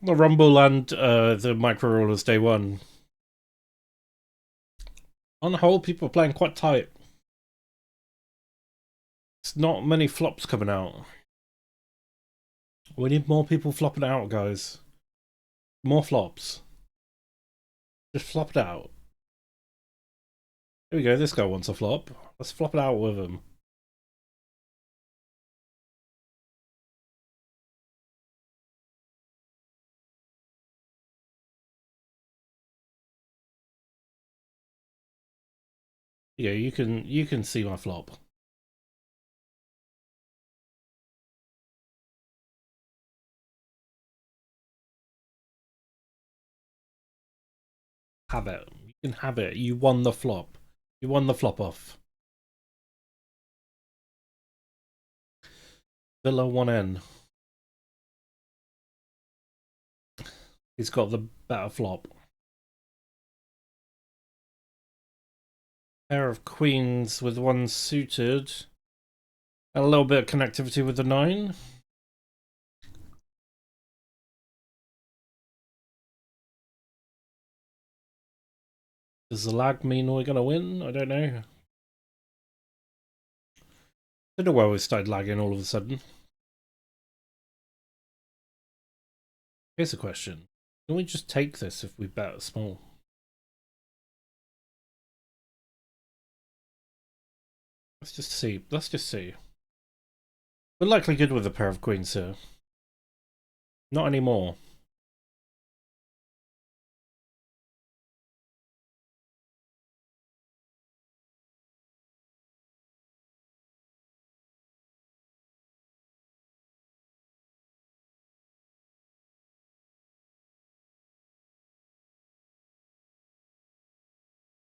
Speaker 1: The rumble and the micro rollers day one. On the whole, people are playing quite tight. It's not many flops coming out. We need more people flopping out, guys. More flops. Just flop it out. Here we go, this guy wants a flop. Let's flop it out with him. Yeah, you can see my flop. Have it. You can have it. You won the flop. You won the flop off. Villa 1N. He's got the better flop. Pair of queens with one suited. A little bit of connectivity with the 9. Does the lag mean we're gonna win? I don't know. Don't know why we started lagging all of a sudden. Here's a question. Can we just take this if we bet small? Let's just see. Let's just see. We're likely good with a pair of queens here. Not anymore.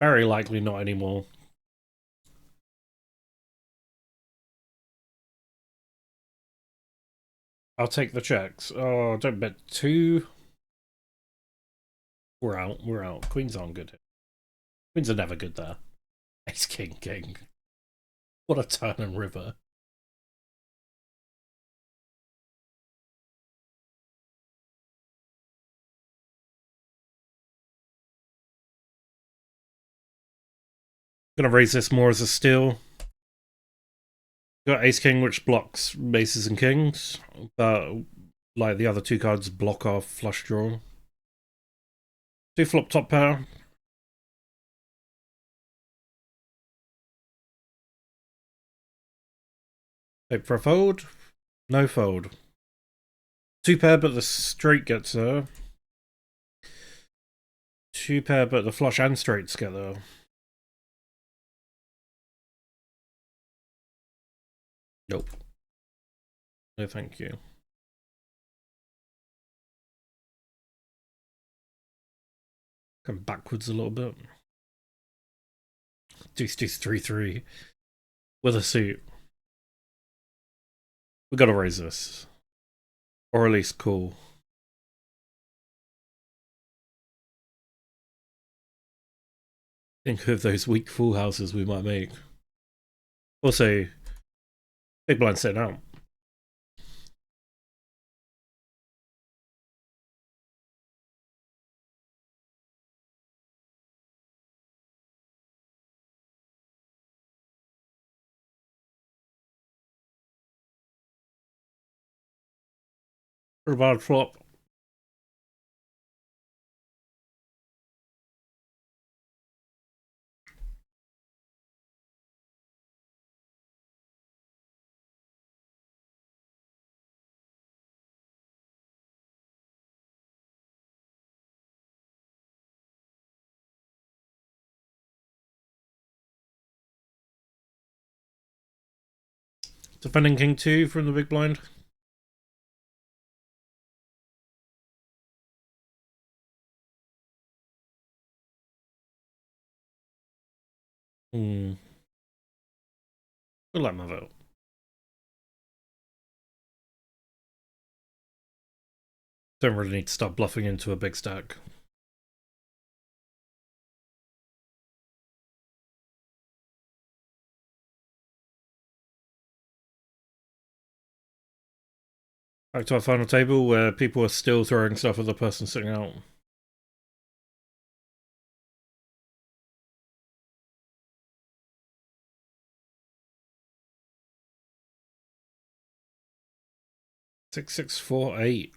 Speaker 1: Very likely not anymore. I'll take the checks. Oh, don't bet 2. We're out. We're out. Queens aren't good. Queens are never good there. Ace king king. What a turn and river. Gonna raise this more as a steal. Got ace king, which blocks aces and kings, but like the other 2 cards block off flush draw. 2 flop top pair. Hope for a fold. No fold. 2 pair, but the straight gets there. 2 pair, but the flush and straights get there. Nope. No, thank you. Come backwards a little bit. Deuce, deuce, 3-3. With a suit. We gotta raise this. Or at least call. Think of those weak full houses we might make. Also, big blind sitting out. For a bad flop. Defending king 2 from the big blind. We'll let him have it. Don't really need to start bluffing into a big stack. Back to our final table where people are still throwing stuff at the person sitting out. Six, 6, 4, 8.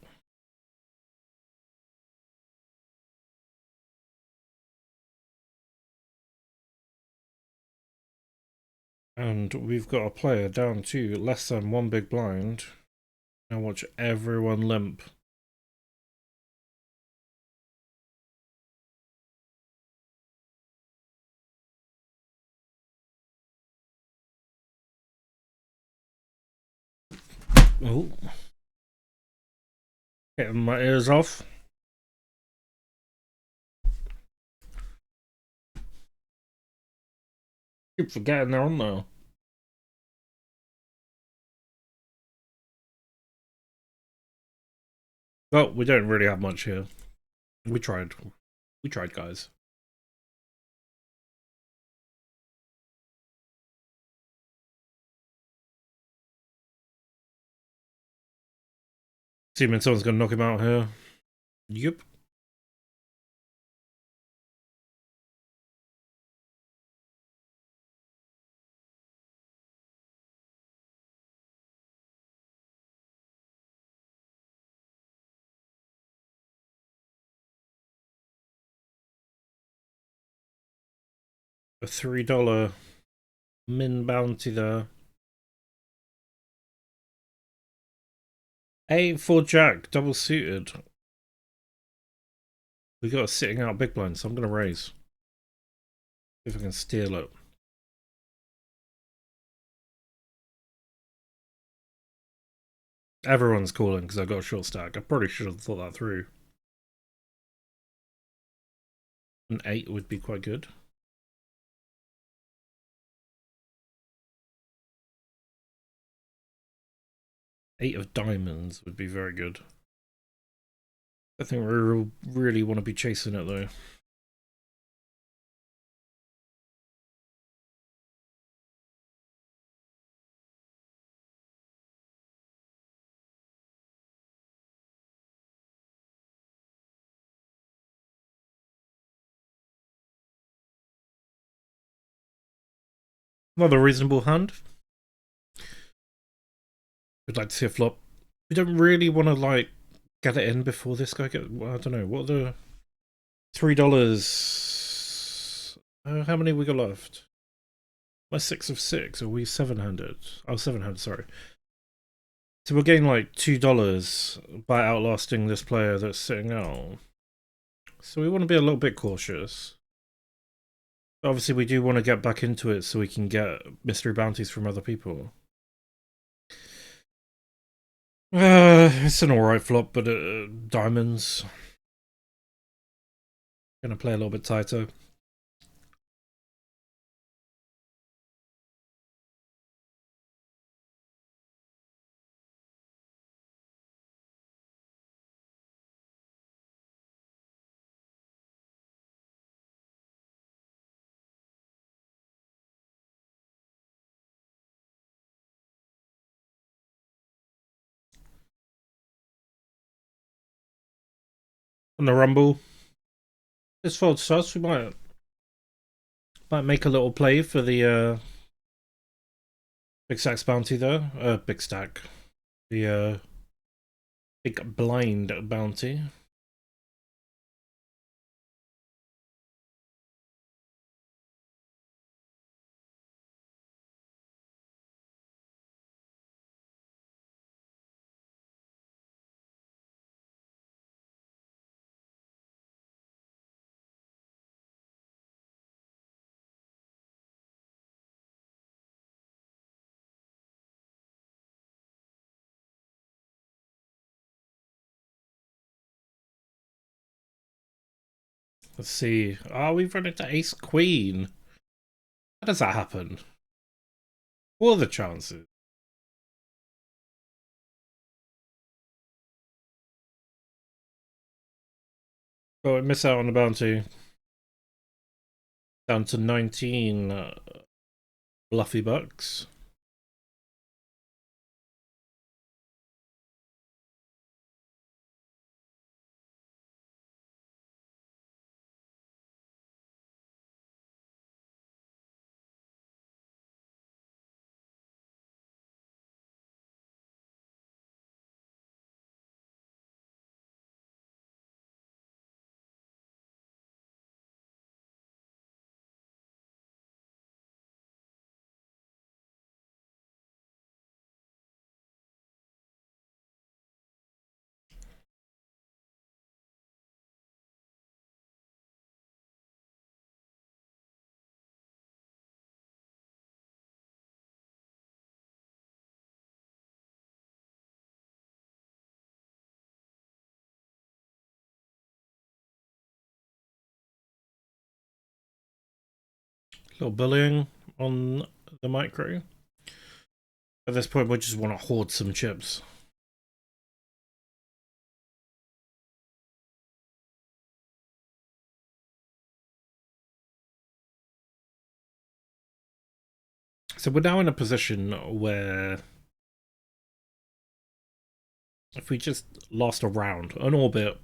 Speaker 1: And we've got a player down to less than 1 big blind. Now watch everyone limp. Oh. Getting my ears off. Keep forgetting they're on there. Well, we don't really have much here. We tried. We tried, guys. Assuming someone's gonna knock him out here. Yep. A $3 min bounty there. 8-4 jack, double suited. We got a sitting out big blind, so I'm gonna raise. See if I can steal it. Everyone's calling because I got a short stack. I probably should have thought that through. An 8 would be quite good. Eight of diamonds would be very good. I think we really want to be chasing it though. Another reasonable hand. We'd like to see a flop. We don't really want to like get it in before this guy gets. Well, I don't know. What are the $3? How many we got left? My 6 of 6. Are we 7-handed? Oh, 7-handed. Sorry. So we're getting like $2 by outlasting this player that's sitting out. So we want to be a little bit cautious. Obviously, we do want to get back into it so we can get mystery bounties from other people. It's an alright flop, but diamonds. Gonna play a little bit tighter. On the rumble. This folds to us, we might make a little play for the big stacks bounty there. Big stack. The big blind bounty. Let's see. We've run into ace queen. How does that happen? What are the chances? Oh, we miss out on the bounty. Down to 19 bluffy bucks. Little bullying on the micro. At this point, we just want to hoard some chips. So we're now in a position where if we just lost a round, an orbit,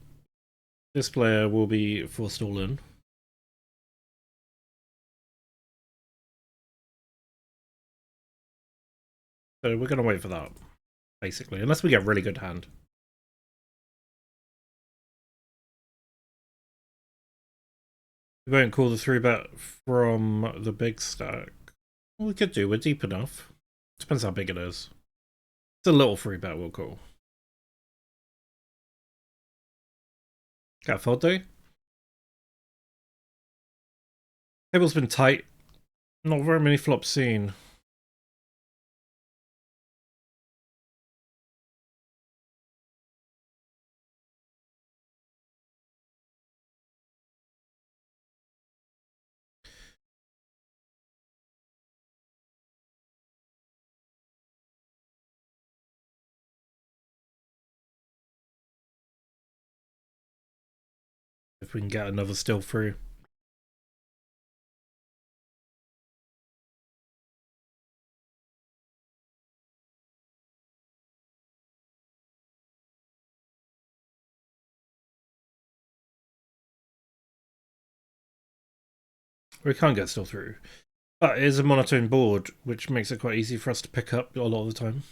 Speaker 1: this player will be forced all in. So we're going to wait for that, basically, unless we get a really good hand. We won't call the 3-bet from the big stack. Well, we could do, we're deep enough. Depends how big it is. It's a little 3-bet we'll call. Got fold day? Table's been tight. Not very many flops seen. If we can get another still through. We can't get still through. But it is a monotone board, which makes it quite easy for us to pick up a lot of the time.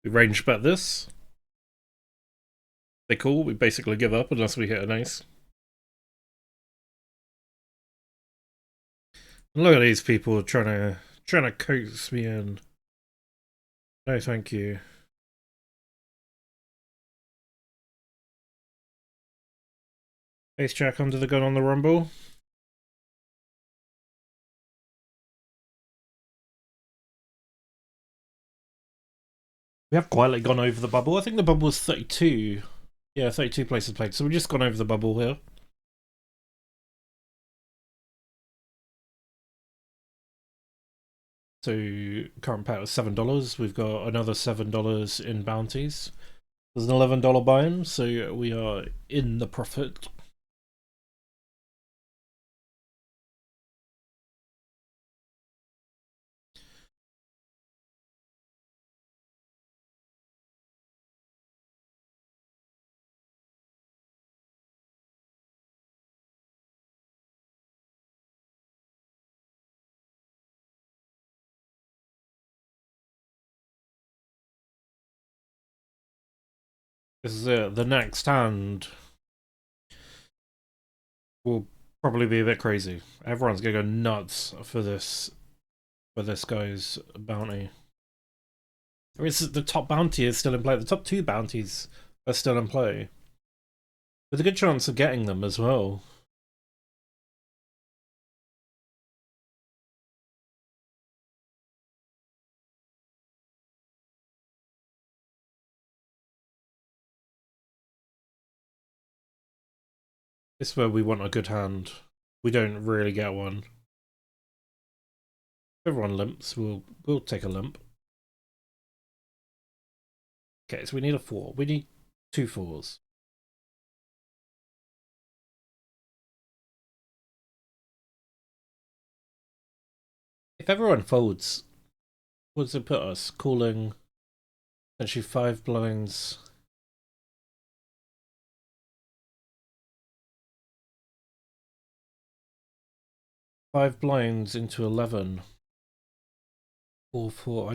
Speaker 1: We range bet this. They call, we basically give up unless we hit an ace. And look at these people trying to Trying to coax me in. No, thank you. Ace Jack under the gun on the rumble. We have quietly gone over the bubble. I think the bubble was 32. Yeah, 32 places played. So we've just gone over the bubble here. So current payout is $7. We've got another $7 in bounties. There's an $11 buy-in, so we are in the profit. This is it. The next hand will probably be a bit crazy. Everyone's gonna go nuts for this guy's bounty. I mean, the top bounty is still in play. The top two bounties are still in play, with a good chance of getting them as well. This is where we want a good hand. We don't really get one. If everyone limps, we'll take a limp. Okay, so we need a 4. We need 2 4s. If everyone folds, what does it put us? Calling essentially 5 blinds. 5 blinds into 11. 4 4.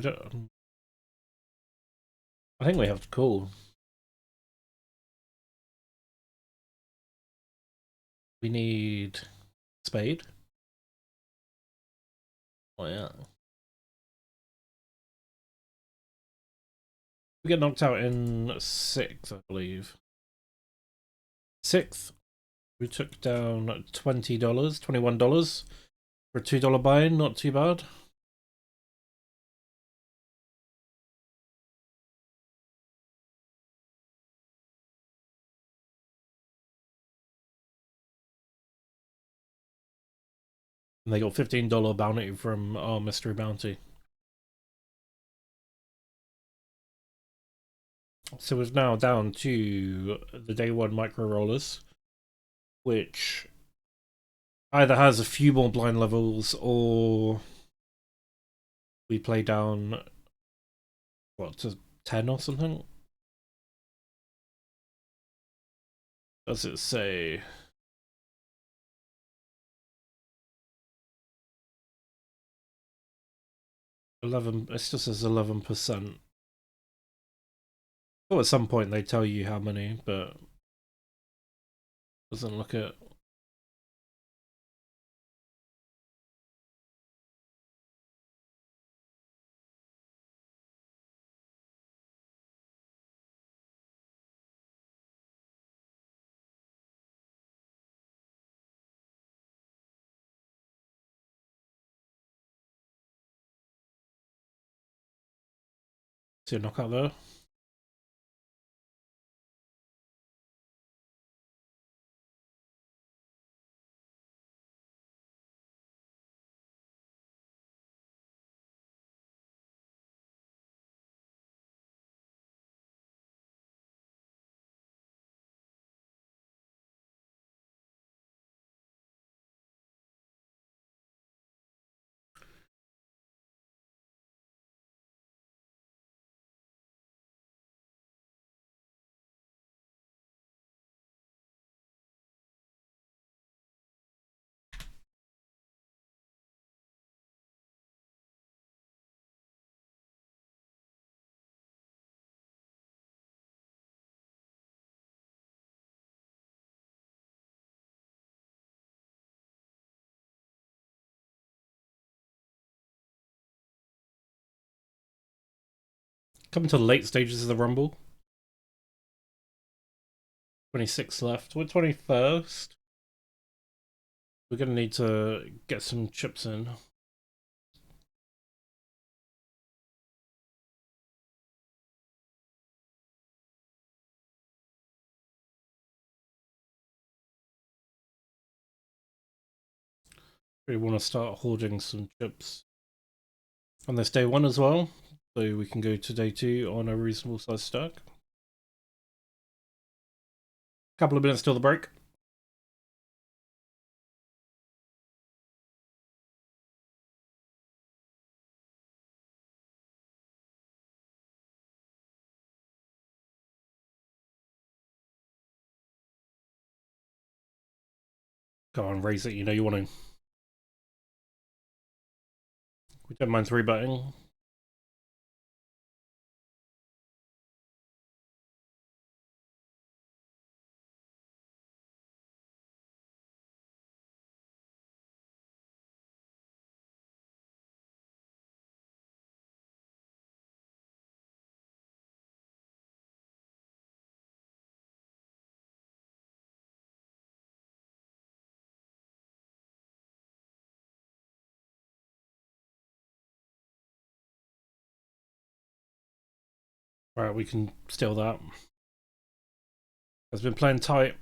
Speaker 1: I think we have to call. We need spade. Oh yeah. We get knocked out in 6th, I believe. 6th, we took down $20, $21 for a $2 buy-in. Not too bad. And they got $15 bounty from our mystery bounty. So we're now down to the day 1 micro rollers, which either has a few more blind levels or we play down, what, to 10 or something? Does it say? 11, it still says 11%. Well, at some point they tell you how many, but doesn't look at. See a knockout there. Coming to the late stages of the Rumble. 26 left. We're 21st. We're going to need to get some chips in. We want to start hoarding some chips on this day one as well, so we can go to day two on a reasonable size stack. Couple of minutes till the break. Go on, raise it, you know you want to. We don't mind 3-betting. Right, we can steal that. Has been playing tight.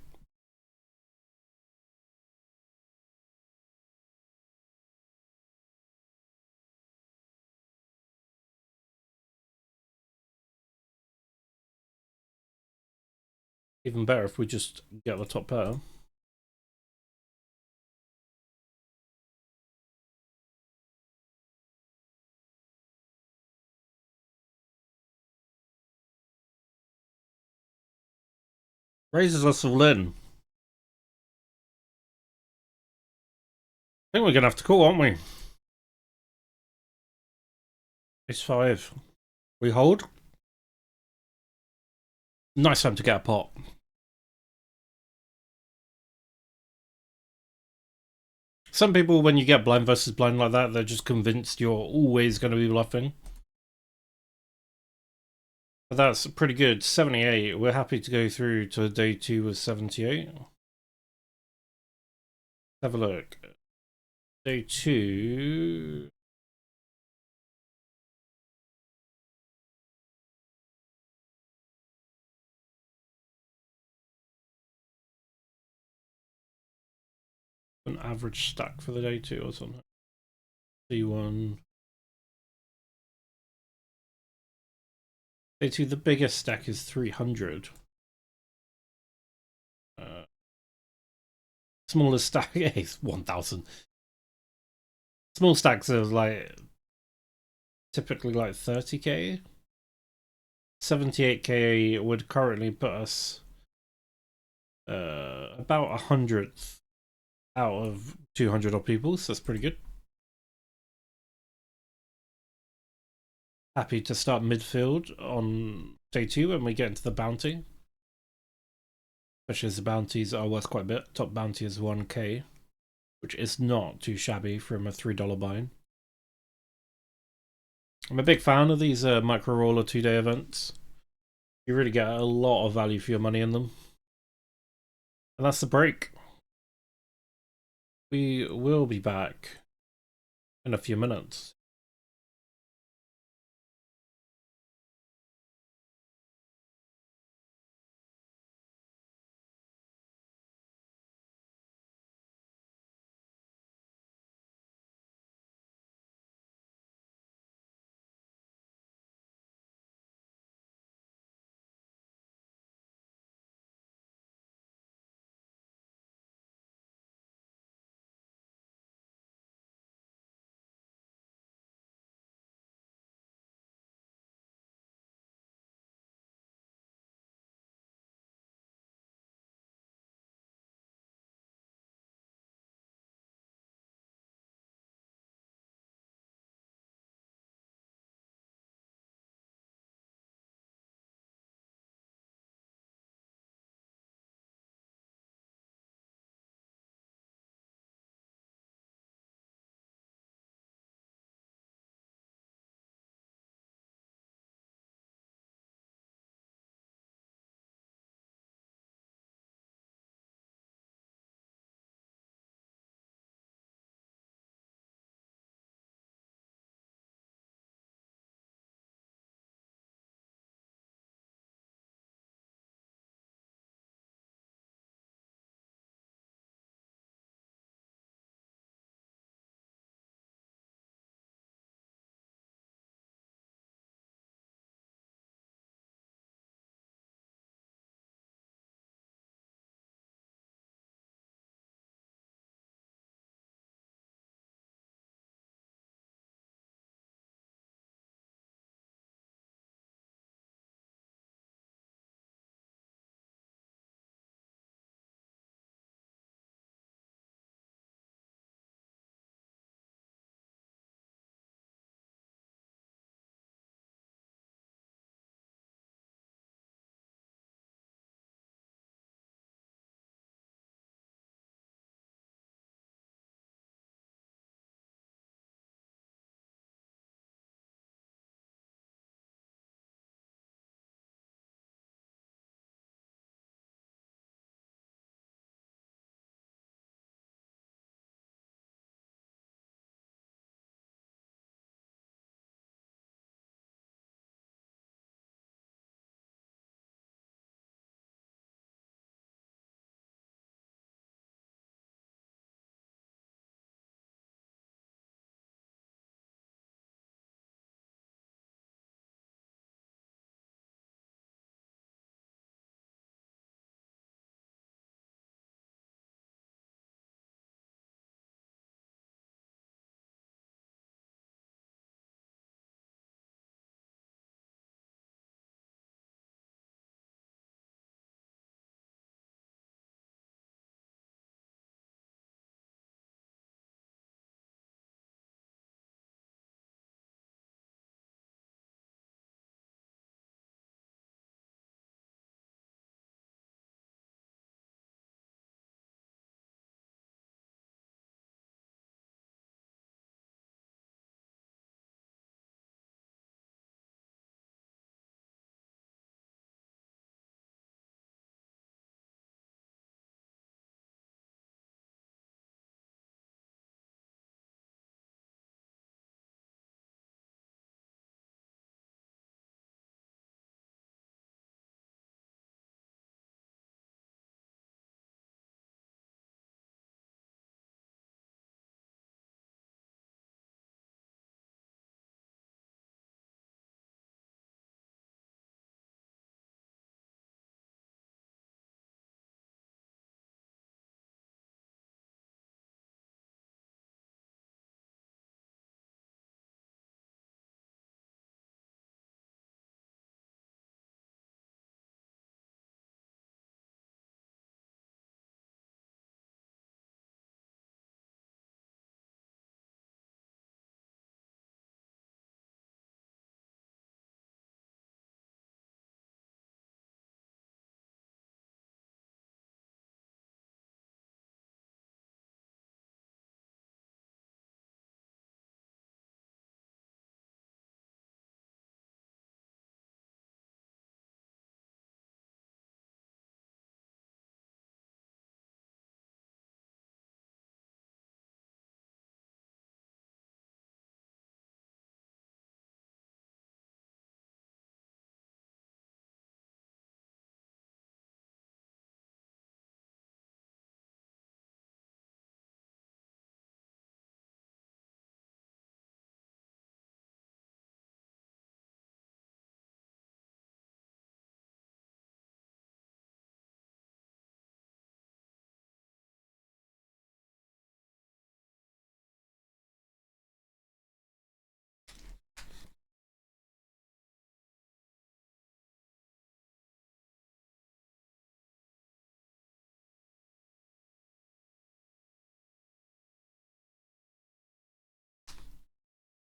Speaker 1: Even better if we just get the top pair. Raises us all in. I think we're going to have to call, aren't we? It's 5. We hold. Nice time to get a pot. Some people, when you get blind versus blind like that, they're just convinced you're always going to be bluffing. But that's pretty good. 78. We're happy to go through to day 2 with 78. Have a look. Day 2. An average stack for the day 2 or something. D1. Day 2, the biggest stack is 300. Smallest stack is 1,000. Small stacks are like typically like 30k. 78k would currently put us about 100th out of 200 odd people, so that's pretty good. Happy to start midfield on day 2 when we get into the bounty. Especially as the bounties are worth quite a bit. Top bounty is 1k, which is not too shabby from a $3 buy-in. I'm a big fan of these micro roller 2-day events. You really get a lot of value for your money in them. And that's the break. We will be back in a few minutes.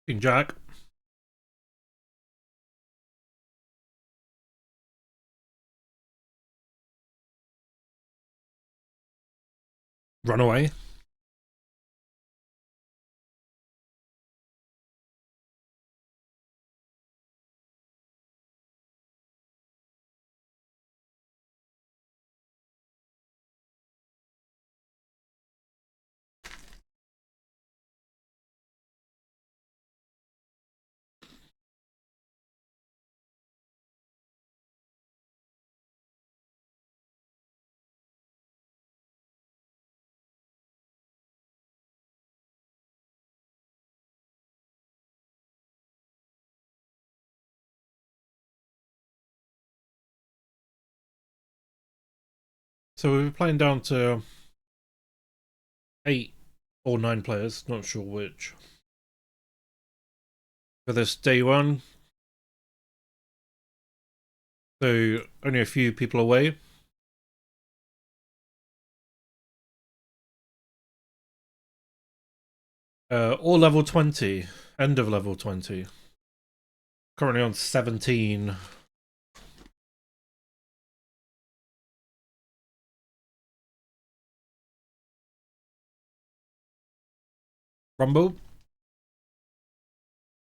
Speaker 1: King Jack. Run away. So we were playing down to 8 or 9 players, not sure which. For this day one. So only a few people away. All level 20. End of level 20. Currently on 17. Rumble.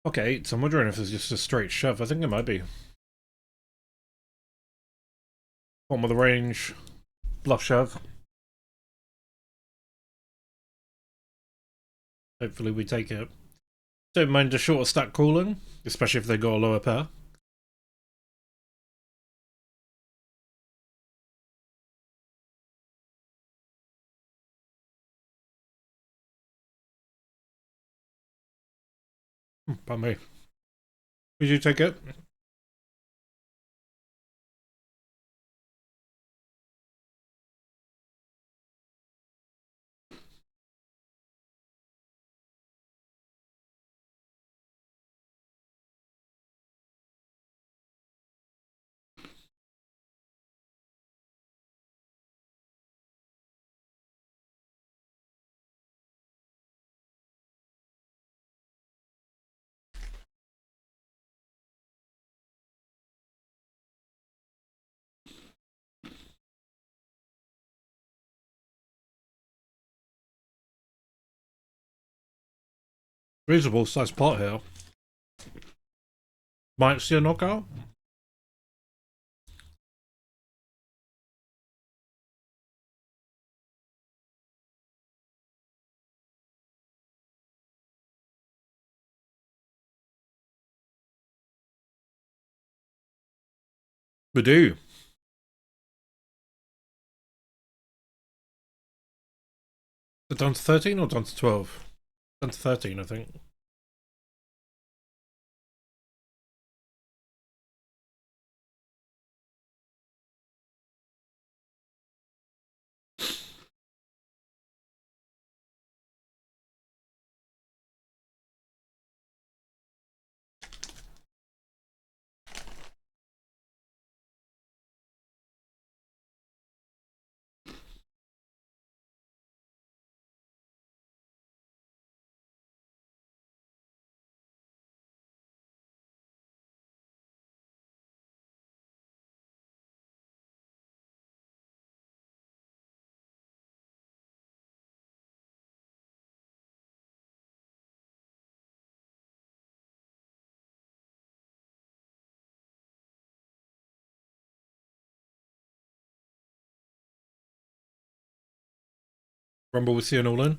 Speaker 1: Okay, so I'm wondering if it's just a straight shove. I think it might be. Bottom of the range. Bluff shove. Hopefully we take it. Don't mind a shorter stack calling, especially if they got a lower pair. By me. Would you take it? Reasonable size pot here. Might see a knockout. We do. Is it down to 13 or down to 12? Down to 13, I think. Rumble with see an all in.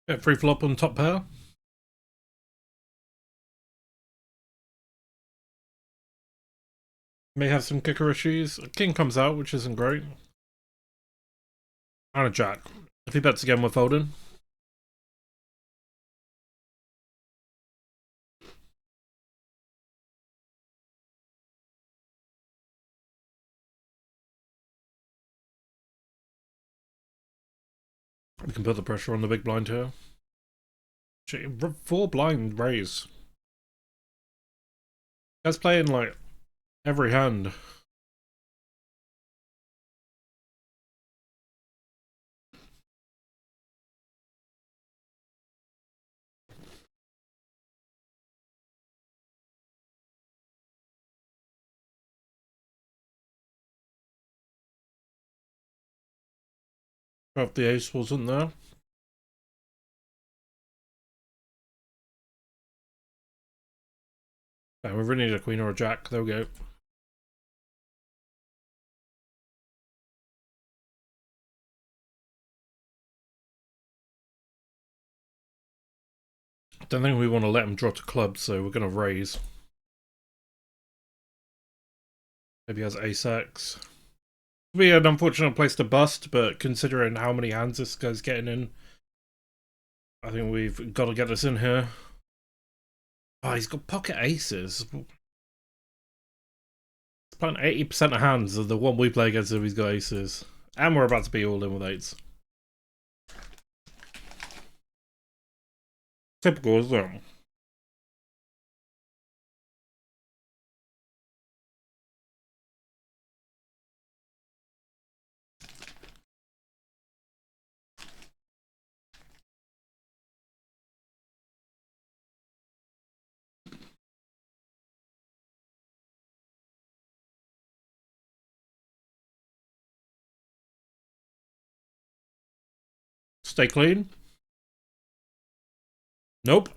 Speaker 1: Get free flop on top pair. May have some kicker issues. King comes out, which isn't great. And a jack. If he bets again, we're folding. We can put the pressure on the big blind here. 4 blind raise. Guy's playing like every hand. If the ace wasn't there. Yeah, we really need a queen or a jack. There we go. Don't think we want to let him draw to clubs, so we're going to raise. Maybe he has ace-x. Be an unfortunate place to bust, but considering how many hands this guy's getting in, I think we've got to get this in here. Oh, he's got pocket aces. He's playing 80% of hands of the one we play against if he's got aces. And we're about to be all in with eights. Typical, isn't it? Stay clean. Nope.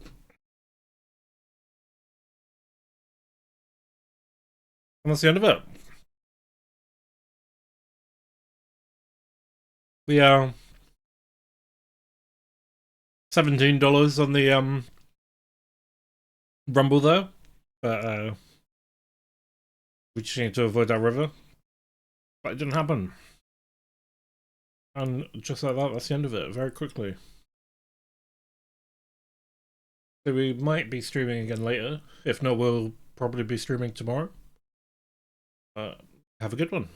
Speaker 1: And that's the end of it. We are $17 on the rumble there, but we just need to avoid that river. But it didn't happen. And just like that, that's the end of it, very quickly. So we might be streaming again later. If not, we'll probably be streaming tomorrow. Have a good one.